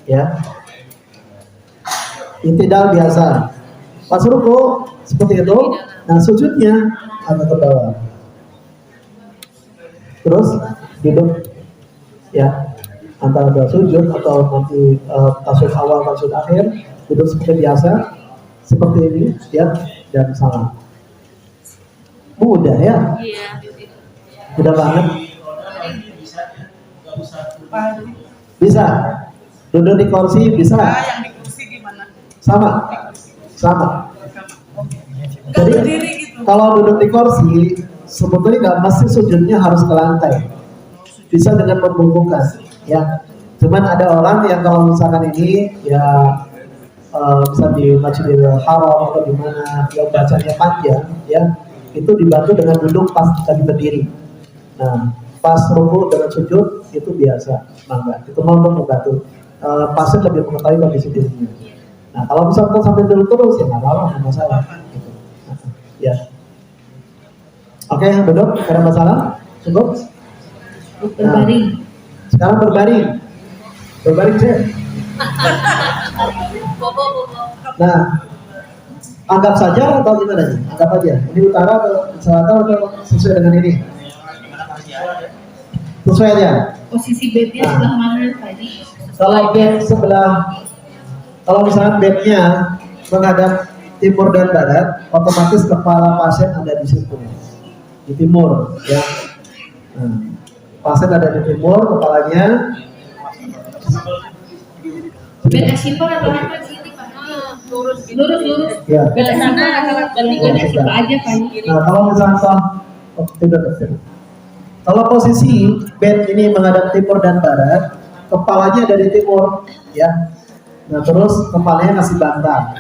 S1: ya. Intidal biasa. Pas ruku seperti itu. Nah sujudnya agak ke bawah. Terus duduk ya, antara dua sujud atau nanti tasyahud awal tasyahud akhir, duduk seperti biasa seperti ini ya, dan salam. Mudah ya? Mudah banget. Bisa. Duduk di kursi bisa.
S4: Yang di kursi gimana?
S1: Sama. Jadi kalau duduk di kursi sebetulnya nggak mesti sujudnya harus ke lantai. Bisa dengan membungkukkan ya. Cuman ada orang yang kalau misalkan ini ya bisa di Masjidil Haram atau di mana yang bacanya panjang ya, itu dibantu dengan duduk pas tadi berdiri. Nah, pas ruku dengan sujud itu biasa, mangga. Itu mau membantu. Pasien lebih mengetahui kondisi dirinya. Nah, kalau misalkan sambil duduk terus ya nggak apa-apa, nggak masalah. Gitu. Ya. Oke, duduk, ada masalah? Cukup?
S2: Berbaring.
S1: Sekarang berbaring. Berbaring sih. Nah, anggap saja atau gimana nih? Anggap aja. Ini utara atau selatan atau sesuai dengan ini? Sesuai aja.
S2: Posisi bednya sebelah mana tadi?
S1: Kalau bed sebelah, kalau misalnya bednya menghadap timur dan barat, otomatis kepala pasien ada di situ, di timur, ya. Nah, pasien ada di timur, kepalanya.
S2: Bed asimpor atau apa sini Pak? Lurus.
S1: Ya.
S2: Bed asimpor atau bed asimpor aja Pak?
S1: Nah, kalau misalnya tidak. Kalau posisi bed ini menghadap timur dan barat, kepalanya dari timur, ya. Nah terus kepalanya masih bantal.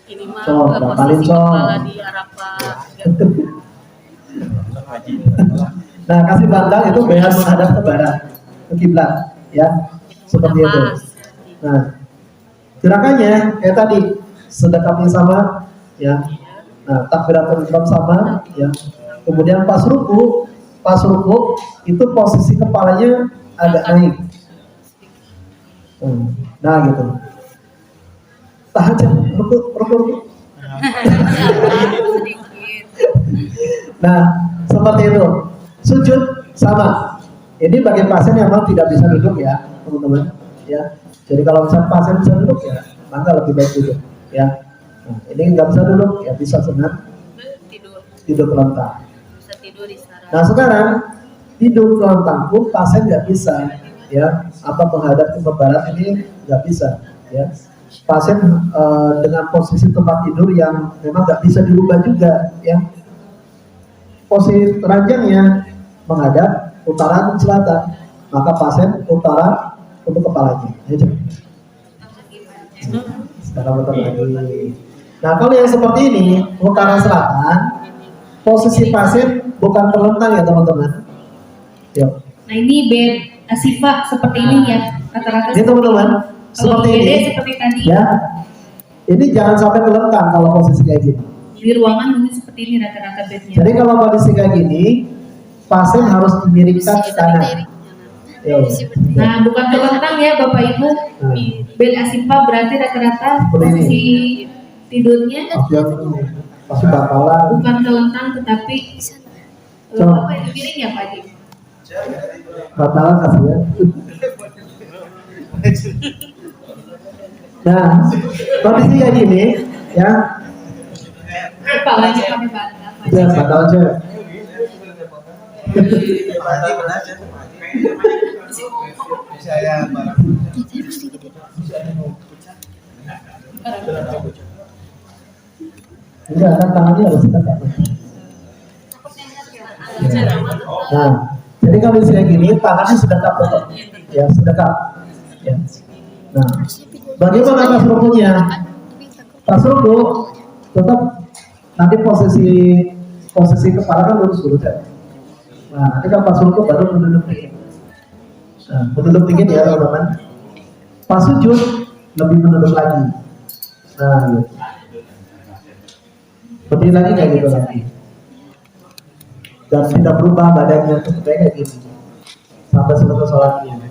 S4: Ini mah
S1: Cok, ngapalin,
S4: posisi
S1: Cok.
S4: kepala di harapan.
S1: Nah, kasih bantal itu biar menghadap ke barat, ke kiblat, ya, seperti itu. Nah, gerakannya kayak tadi, sedekapnya sama, ya. Nah, takbiratul ihram sama, ya. Kemudian pas ruku itu posisi kepalanya agak naik. Nah, gitu. Tahan, ruku. Nah, seperti itu. Sujud sama. Ini bagi pasien yang memang tidak bisa duduk ya, teman-teman. Ya. Jadi kalau misalnya pasien bisa duduk ya, maka lebih baik duduk. Ya. Nah, ini nggak bisa duduk ya bisa senang tidur telentang.
S4: Bisa tidur di sana.
S1: Nah sekarang tidur telentang pun pasien nggak bisa ya, atau menghadap ke barat ini nggak bisa ya. Pasien dengan posisi tempat tidur yang memang nggak bisa dirubah juga ya. Posisi ranjangnya menghadap utara dan selatan, maka pasien utara untuk kepalanya. Ya, sekarang betul lagi. Nah kalau yang seperti ini utara selatan, posisi pasien bukan terlentang ya teman-teman. Yuk.
S2: Nah ini bed Asifa seperti ini ya rata-rata.
S1: Ini teman-teman
S2: Kalau
S1: seperti
S2: BD
S1: ini.
S2: seperti tadi.
S1: Ya. Ini jangan sampai terlentang kalau posisi kayak gini.
S2: Di ruangan mungkin seperti ini rata-rata bednya.
S1: Jadi kalau kondisi kayak gini, pasien harus dimiringkan ke kanan.
S2: Nah bukan terlentang ya Bapak Ibu. Bed Asifa berarti rata-rata posisi tidurnya
S1: pasti bakalan.
S2: bukan terlentang tetapi apa yang miring ya Pak Adi?
S1: Bakalan kasih ya. Nah, kondisi kayak gini ya.
S2: Kepalanya pakai bantal.
S1: Ya, batal aja.
S3: Saya
S1: Enggak, kan tangannya harus dekat. Nah, jadi kalau misalnya gini, tangannya sedekat tetap, ya sedekat. Ya. Nah, bagaimana pas rukunya? Pas ruku tetap nanti posisi kepala kan lurus dulu kan. Nah, nanti kan pas ruku baru menunduk dikit. Nah, menunduk dikit ya teman-teman. Pas sujud lebih menunduk lagi. Nah, gitu. Berdiri lagi kayak gitu lagi. Dan tidak berubah badannya kayak gini sampai selesai sholatnya.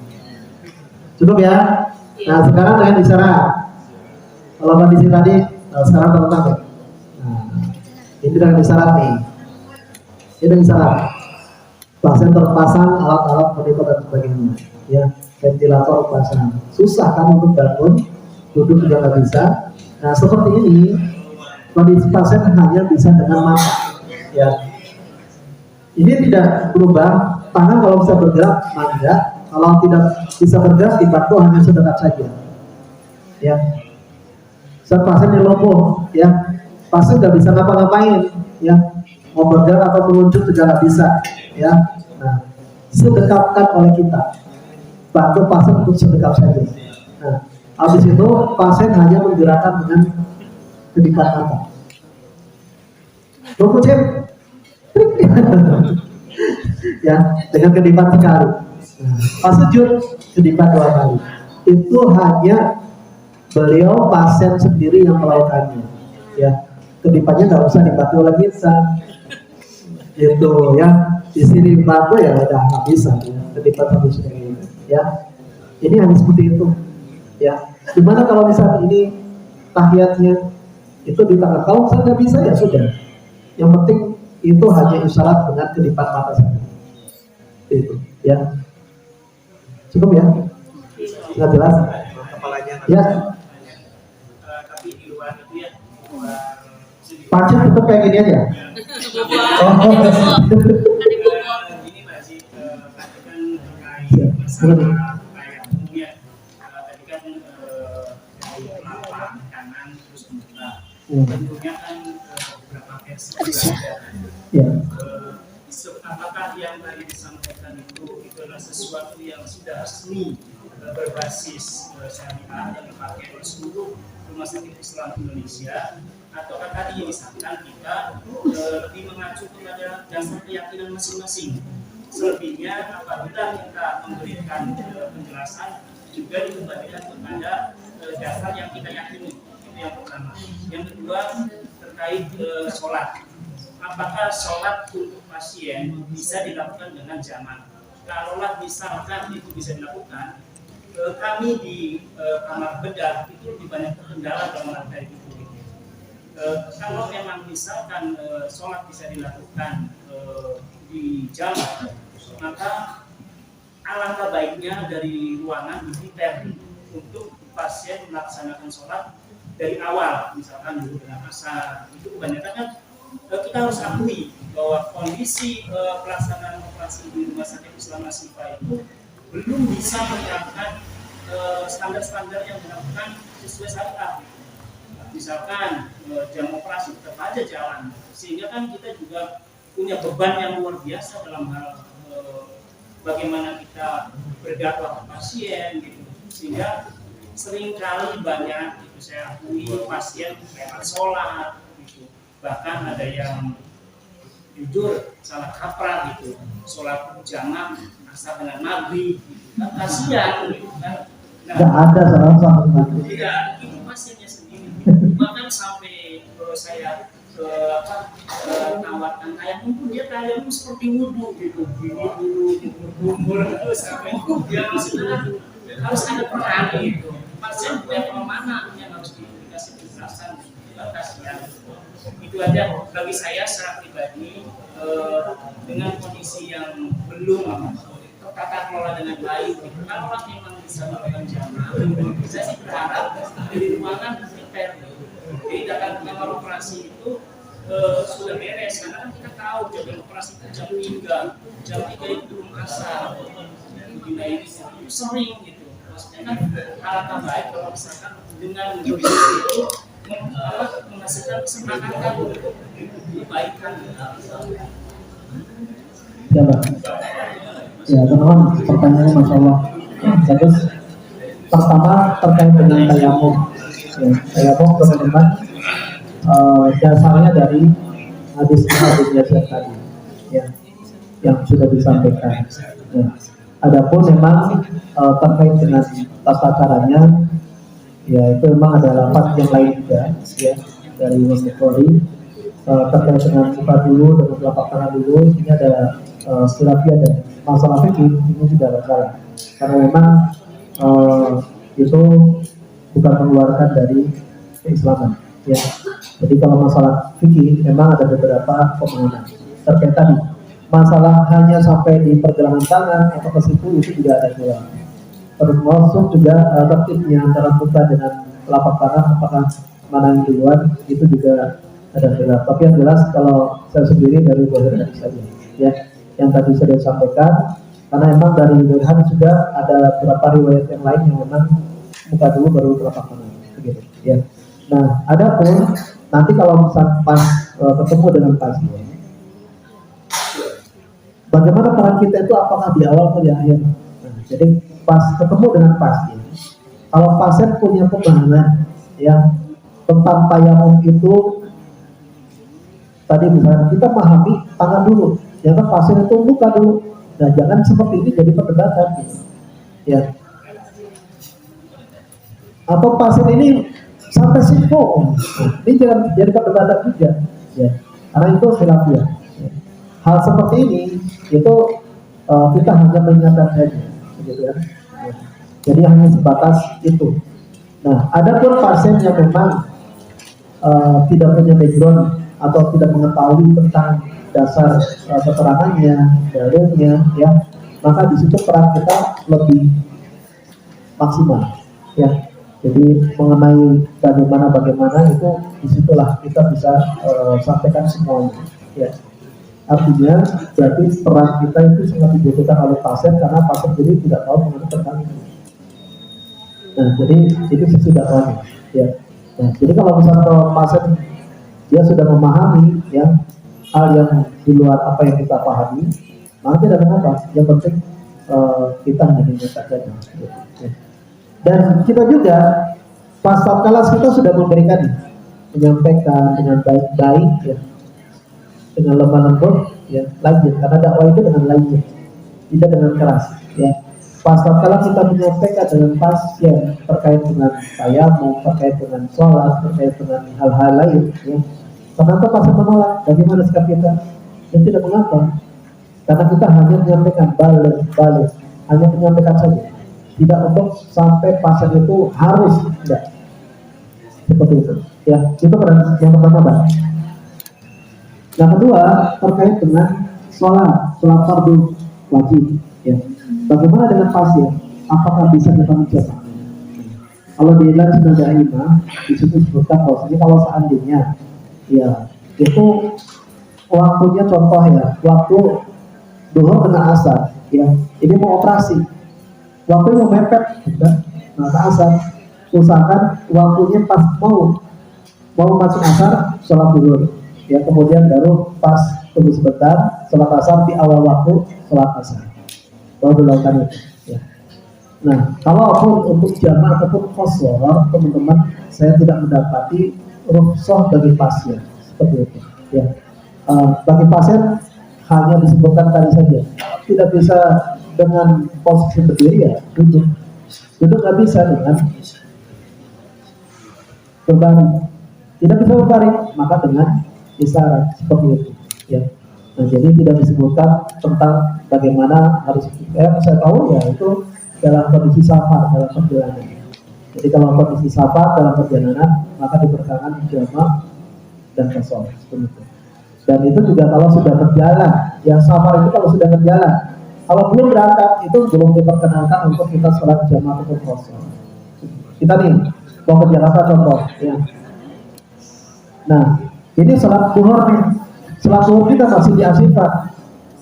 S1: Cukup ya. Nah sekarang dengan isyarat. Kalau kondisi tadi sekarang terletak ya. Nah, ini dengan isyarat nih. Ini dengan isyarat. Pasien terpasang alat-alat monitor dan sebagainya. Ya, ventilator pasang. Susah kan untuk bangun, duduk juga nggak bisa. Nah seperti ini. Kondisi pasien hanya bisa dengan mata, ya. Ini tidak berubah. Tangan kalau bisa bergerak, mangga. Kalau tidak bisa bergerak, dibantu hanya sedekat saja, ya. Saat pasien lumpuh, ya, pasien nggak bisa ngapa-ngapain, ya. Mau bergerak atau meluncur juga nggak bisa, ya. Nah, sedekapkan oleh kita, bantu pasien untuk sedekap saja. Nah, habis itu pasien hanya menggerakkan dengan kedipan mata. Tunggu cep, ya dengan kedipan sekali. Pas sujud kedipan 2 kali. Itu hanya beliau pasien sendiri yang melakukannya. Ya, kedipannya nggak usah dibantu oleh kita. Itu ya di sini dibantu ya udah nggak bisa. Ya. Kedipan satu sendiri. Ya, ini hanya seperti itu. Ya, gimana kalau misalnya ini tahiyatnya itu di tangan, kalau misalnya nggak bisa ya sudah, yang penting itu hanya isyarat dengan kedipan mata saja itu ya, cukup ya, nggak jelas ya.
S3: tapi di luar itu ya
S1: Pasien tetap kayak gini aja.
S3: ini masih tadi kan terkait masalah kayak kemudian tadi kan telapak kanan terus membuka tentunya kan beberapa versi ada.
S1: Ya.
S3: Apakah yang tadi disampaikan itu adalah sesuatu yang sudah resmi berbasis syariah dan dipakai oleh seluruh Rumah Sakit Islam Indonesia, ataukah tadi yang disampaikan kita lebih mengacu kepada dasar keyakinan masing-masing. Selebihnya apabila kita memberikan penjelasan juga dikembalikan kepada dasar yang kita yakini. Itu yang pertama. Yang kedua terkait sholat. Apakah sholat untuk pasien bisa dilakukan dengan jamak? Kalaulah misalkan itu bisa dilakukan, kami di kamar bedah itu lebih banyak terkendala dalam hal itu. Kalau memang misalkan sholat bisa dilakukan di jamak, maka alangkah baiknya dari ruangan diprepare untuk pasien melaksanakan sholat dari awal, misalkan dulu dengan asar. Itu kebanyakan kan kita harus akui bahwa kondisi pelaksanaan operasi di Rumah Sakit Islam Ashifa itu belum bisa menerapkan standar-standar yang dilakukan sesuai syariat. Misalkan jam operasi tetap aja jalan, sehingga kan kita juga punya beban yang luar biasa dalam hal bagaimana kita berdakwah ke pasien gitu. Sehingga seringkali banyak itu saya akui pasien lewat sholat gitu. Bahkan ada yang jujur salah kaprah gitu, sholat jamaah asar dengan maghrib gitu. Kan kasihan gitu kan.
S1: Nggak ada sama sekali.
S3: Tidak, itu pasiennya sendiri. Bahkan sampai saya tawarkan kayak pun dia kayak seperti wudhu gitu, gini dulu, terus sampai dia maksudnya harus ada peran gitu. Pasien yang mana yang harus dikasih penjelasan, kasihan. Itu aja bagi saya secara pribadi dengan kondisi yang belum tertata kelola dengan baik. Kalau orang memang bisa melakukan jamaah, saya sih berharap dari ruangan prepare. Jadi dalam kamar operasi itu sudah beres, karena kan kita tahu jadwal operasi itu jam 3 itu belum asar. Gila ini itu sering gitu. Maksudnya kan alangkah baik kalau misalkan dengan begitu itu menghasilkan kesepakatan untuk kebaikan.
S1: Ya, Pak. Ya, teman-teman, pertanyaannya Masya Allah. Terus, pertama terkait dengan tayamum. Ya, tayamum teman-teman, dasarnya dari hadis Yasir tadi, ya, yang sudah disampaikan. Ya. Adapun memang terkait dengan tata caranya, ya itu memang ada lafaz yang lain juga, ya, dari Imam Bukhari terkait dengan buka dulu, dengan telapak tangan dulu. Ini ada khilafiyah dan masalah fikih ini sudah salah, karena memang itu bukan mengeluarkan dari keislaman, ya. Jadi kalau masalah fikih memang ada beberapa pemahaman terkait tadi. Masalah hanya sampai di pergelangan tangan atau ke situ itu juga ada khilaf. Termasuk juga tertibnya antara buka dengan telapak tangan, apakah mana yang duluan, itu juga ada khilaf. Tapi yang jelas kalau saya sendiri dari Burhan saja, ya, yang tadi saya sampaikan, karena memang dari Burhan sudah ada beberapa riwayat yang lain yang memang buka dulu baru telapak tangan, begitu, ya. Nah, adapun nanti kalau misalnya pas ketemu dengan pasien, bagaimana peran kita itu apakah di awal atau di akhir? Nah, jadi pas ketemu dengan pasien, kalau pasien punya pemahaman, ya, tentang tayamum itu, tadi misalnya kita pahami tangan dulu, jangan pasien itu buka dulu. Nah, jangan seperti ini jadi perdebatan, ya. Atau pasien ini sampai sipo, ini jangan jadi perdebatan juga, ya. Karena itu khilafiyah. Ya. Hal seperti ini itu kita hanya mengingatkan saja, gitu ya. Jadi hanya sebatas itu. Nah, ada pun pasien yang memang tidak punya background atau tidak mengetahui tentang dasar keterangannya, dalilnya, ya, maka di situ peran kita lebih maksimal, ya. Jadi mengenai bagaimana itu disitulah kita bisa sampaikan semuanya, ya. Artinya jadi peran kita itu sangat dibutuhkan oleh pasien karena pasien jadi tidak tahu mengenai tentang itu. Nah, jadi itu sisi dakwahnya, ya. Nah, jadi kalau misalnya pasien dia sudah memahami, ya, hal yang di luar apa yang kita pahami, maka tidak mengapa. Yang penting kita hanya mengingatkan saja. Ya. Dan kita juga pas tatkala kita sudah memberikan, menyampaikan dengan baik-baik ya, dengan lemah lembut ya, lanjut, karena dakwah itu dengan lanjut, tidak dengan keras ya. Pas tatkala kita menyampaikan dengan pasien terkait dengan tayamum, terkait dengan sholat, terkait dengan hal-hal lain ya, kenapa pasien menolak? Bagaimana sikap kita? Ya tidak mengapa, karena kita hanya menyampaikan balik, hanya menyampaikan saja, tidak untuk sampai pasien itu harus, tidak seperti itu ya. Itu yang pertama, Pak. Yang kedua terkait dengan sholat fardu wajib ya. Bagaimana dengan pasien? Apakah bisa kita menjawab? Kalau di Lajnah Daimah di situ disebutkan bahwasanya kalau seandainya ya itu waktunya, contoh ya, waktu duhur kena asar ya, ini mau operasi, waktu mau mepet nah ke asar, usahakan waktunya pas mau masuk asar sholat duhur ya, kemudian baru pas tunggu sebentar sholat asar di awal waktu sholat asar baru dilakukan itu ya. Nah, kalaupun untuk jamaah ataupun qashar, teman-teman, saya tidak mendapati rukhsah bagi pasien seperti itu ya. Bagi pasien hanya disebutkan tadi saja, tidak bisa dengan posisi berdiri ya, duduk nggak bisa dengan berbaring, tidak bisa berbaring, maka dengan isyarat seperti itu ya. Nah, jadi tidak disebutkan tentang bagaimana harus, saya tahu ya itu dalam kondisi safar, dalam perjalanan. Jadi kalau kondisi safar dalam perjalanan, maka diperkenankan jamaah dan qashar seperti itu. Dan itu juga kalau sudah berjalan, yang safar itu kalau sudah berjalan, kalau belum berangkat itu belum diperkenankan untuk kita sholat jamaah atau qashar. Kita nih mau ke Jakarta contoh ya. Nah, ini sholat duhur nih, sholat duhur kita masih di Asifah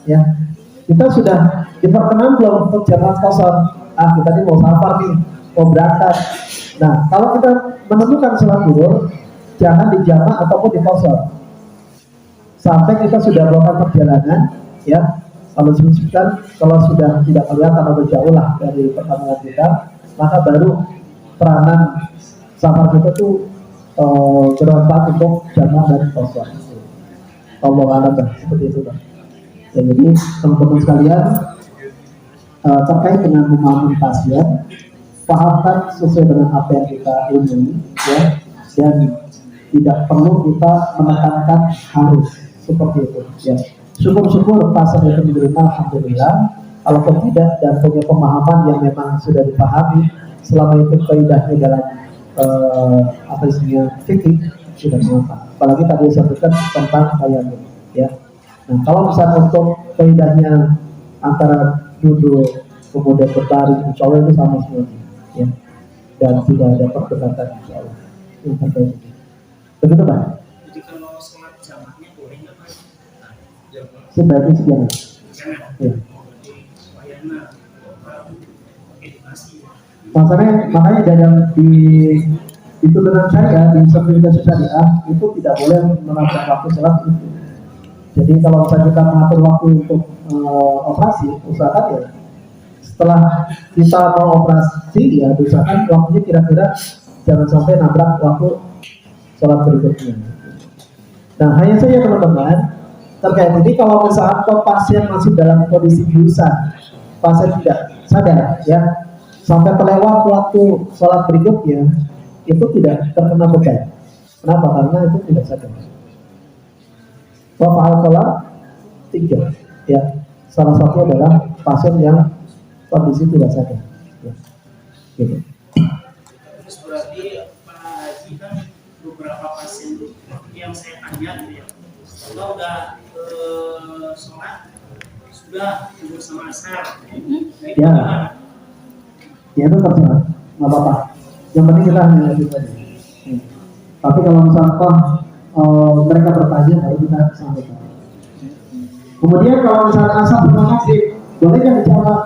S1: ya. Kita sudah diperkenan belum untuk jamaah qashar? Kita nih mau safar nih, mau berangkat. Nah, kalau kita menemukan sholat duhur, jangan di jamaah ataupun di qashar sampai kita sudah melakukan perjalanan ya. Kalau sudah tidak kelihatan atau jauh lah dari pertandingan kita, maka baru peranan safar kita tuh bermanfaat untuk jamaah dan qashar. Allah a'lam seperti itu, Pak. Ya, jadi teman-teman sekalian, terkait dengan memahami pasien, pahamkan sesuai dengan apa yang kita ilmui ya, dan tidak perlu kita menekankan harus seperti itu ya. Syukur-syukur pasien itu menerima, alhamdulillah. Kalaupun tidak dan punya pemahaman yang memang sudah dipahami, selama itu kaidahnya dalam apa istilahnya fikih, sudah mengapa. Apalagi tadi saya sebutkan tentang tayamum ya. Nah, kalau misalnya untuk kaidahnya antara duduk kemudian berbaring, insya Allah itu sama semuanya ya, dan tidak ada perdebatan insya Allah yang terkait itu. Begitu, Pak?
S3: Jadi kalau sholat jamaahnya boleh nggak, Pak?
S1: Sebaiknya sekian. Ya. Makanya dalam di tuntunan saya di sertifikasi syariah itu tidak boleh menambah waktu sholat itu. Jadi kalau misalnya kita mengatur waktu untuk operasi, usahakan ya setelah kita mau operasi ya usahakan waktunya kira-kira jangan sampai nabrak waktu sholat berikutnya. Nah, hanya saja teman-teman terkait ini, kalau misalnya pasien masih dalam kondisi biusan, pasien tidak sadar ya, sampai terlewat waktu sholat berikutnya, itu tidak terkena beban. Kenapa? Karena itu tidak sadar. Wafa'al sholat 3 ya, salah satu adalah pasien yang kondisi tidak sadar ya. Gitu.
S3: Terus berarti Pak Haji kan beberapa pasien yang saya tanya gitu ya, kalau udah sholat sudah tidur sama asar,
S1: ya, ya itu terserah, nggak apa-apa. Yang penting kita hanya itu saja. Tapi kalau misalkan mereka bertanya, baru kita sampaikan. Kemudian kalau misalkan asar sama maghrib, boleh kan dijawab?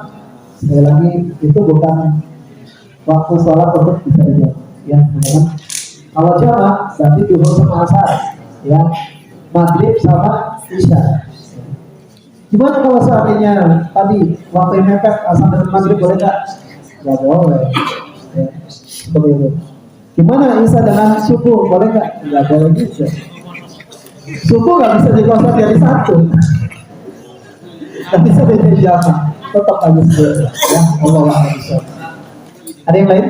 S1: Sekali lagi itu bukan waktu sholat untuk bisa dijawab. Ya, teman-teman. Kalau jamaah berarti duhur sama asar, ya, maghrib sama isya. Gimana kalau seandainya tadi waktu yang mepet asar dan maghrib boleh nggak? Nggak boleh. Ya, seperti itu. Gimana Isa dengan subuh? Boleh nggak? Nggak boleh juga. Subuh nggak bisa dikosong dari satu. Nggak bisa dari jamaah. Tetap aja subuh. Ya, Allah bisa. Ada yang lain?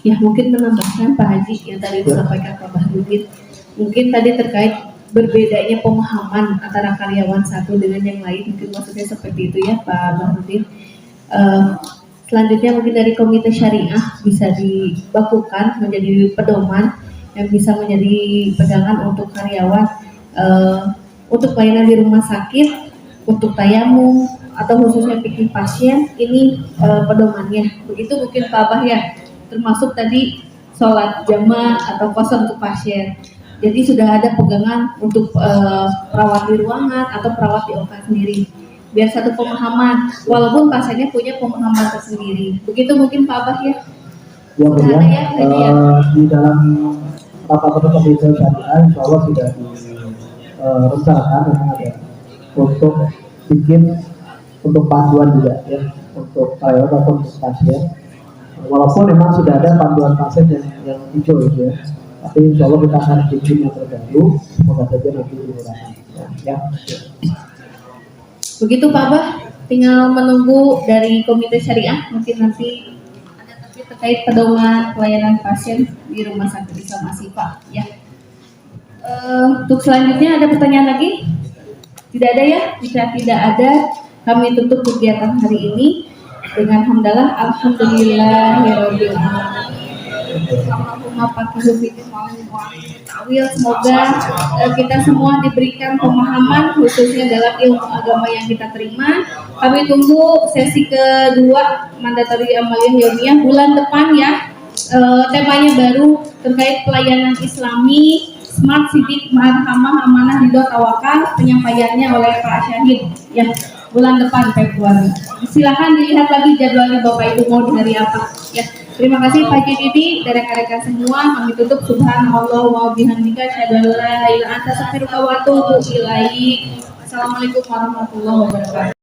S2: Ya mungkin menambahkan Pak Haji yang tadi disampaikan Pak Bahrudin. Mungkin tadi terkait berbedanya pemahaman antara karyawan satu dengan yang lain, mungkin maksudnya seperti itu ya Pak Bahrudin. Selanjutnya mungkin dari komite syariah bisa dibakukan menjadi pedoman yang bisa menjadi pegangan untuk karyawan untuk pelayanan di rumah sakit, untuk tayamum atau khususnya pikir pasien ini pedomannya. Begitu mungkin Pak Abah ya, termasuk tadi sholat jamaah atau kosong untuk pasien. Jadi sudah ada pegangan untuk perawat di ruangan atau perawat di OK sendiri. Biar satu pemahaman, walaupun pasiennya punya pemahaman tersendiri. Begitu mungkin Pak Abah ya.
S1: Ya, Bu,
S2: Sudah ada ya, tadi ya.
S1: di dalam rapat komite syariah, insya Allah sudah direncanakan memang ada untuk bikin untuk panduan juga ya untuk karyawan ataupun untuk pasien. Walaupun memang sudah ada panduan pasien yang hijau itu ya, tapi insya Allah kita akan bikin yang terbaru, semoga saja nanti dimudahkan. Ya.
S2: Begitu Pak Abah, tinggal menunggu dari komite syariah mungkin nanti ada tapi terkait pedoman pelayanan pasien di rumah sakit Islam Ashifa ya. Untuk selanjutnya ada pertanyaan lagi? Tidak ada ya? Jika tidak ada, kami tutup kegiatan hari ini dengan hamdalah alhamdulillahirabbil alamin. Allahumma faqihu fid din. Semoga kita semua diberikan pemahaman khususnya dalam ilmu agama yang kita terima. Kami tunggu sesi kedua Mandatari Amaliyah Yaumiyah bulan depan ya. Temanya baru terkait pelayanan Islami, Smart Civic, Marhamah, Amanah, Ridho, Tawakal, penyampaiannya oleh Pak Syahid ya bulan depan Februari. Silakan dilihat lagi jadwalnya Bapak Ibu mau dari apa ya. Terima kasih Pak Didi dan rekan-rekan semua. Kami tutup subhanallah wa bihamdika asyhadu an la ilaha illa anta astaghfiruka wa atubu ilaik. Assalamualaikum warahmatullahi wabarakatuh.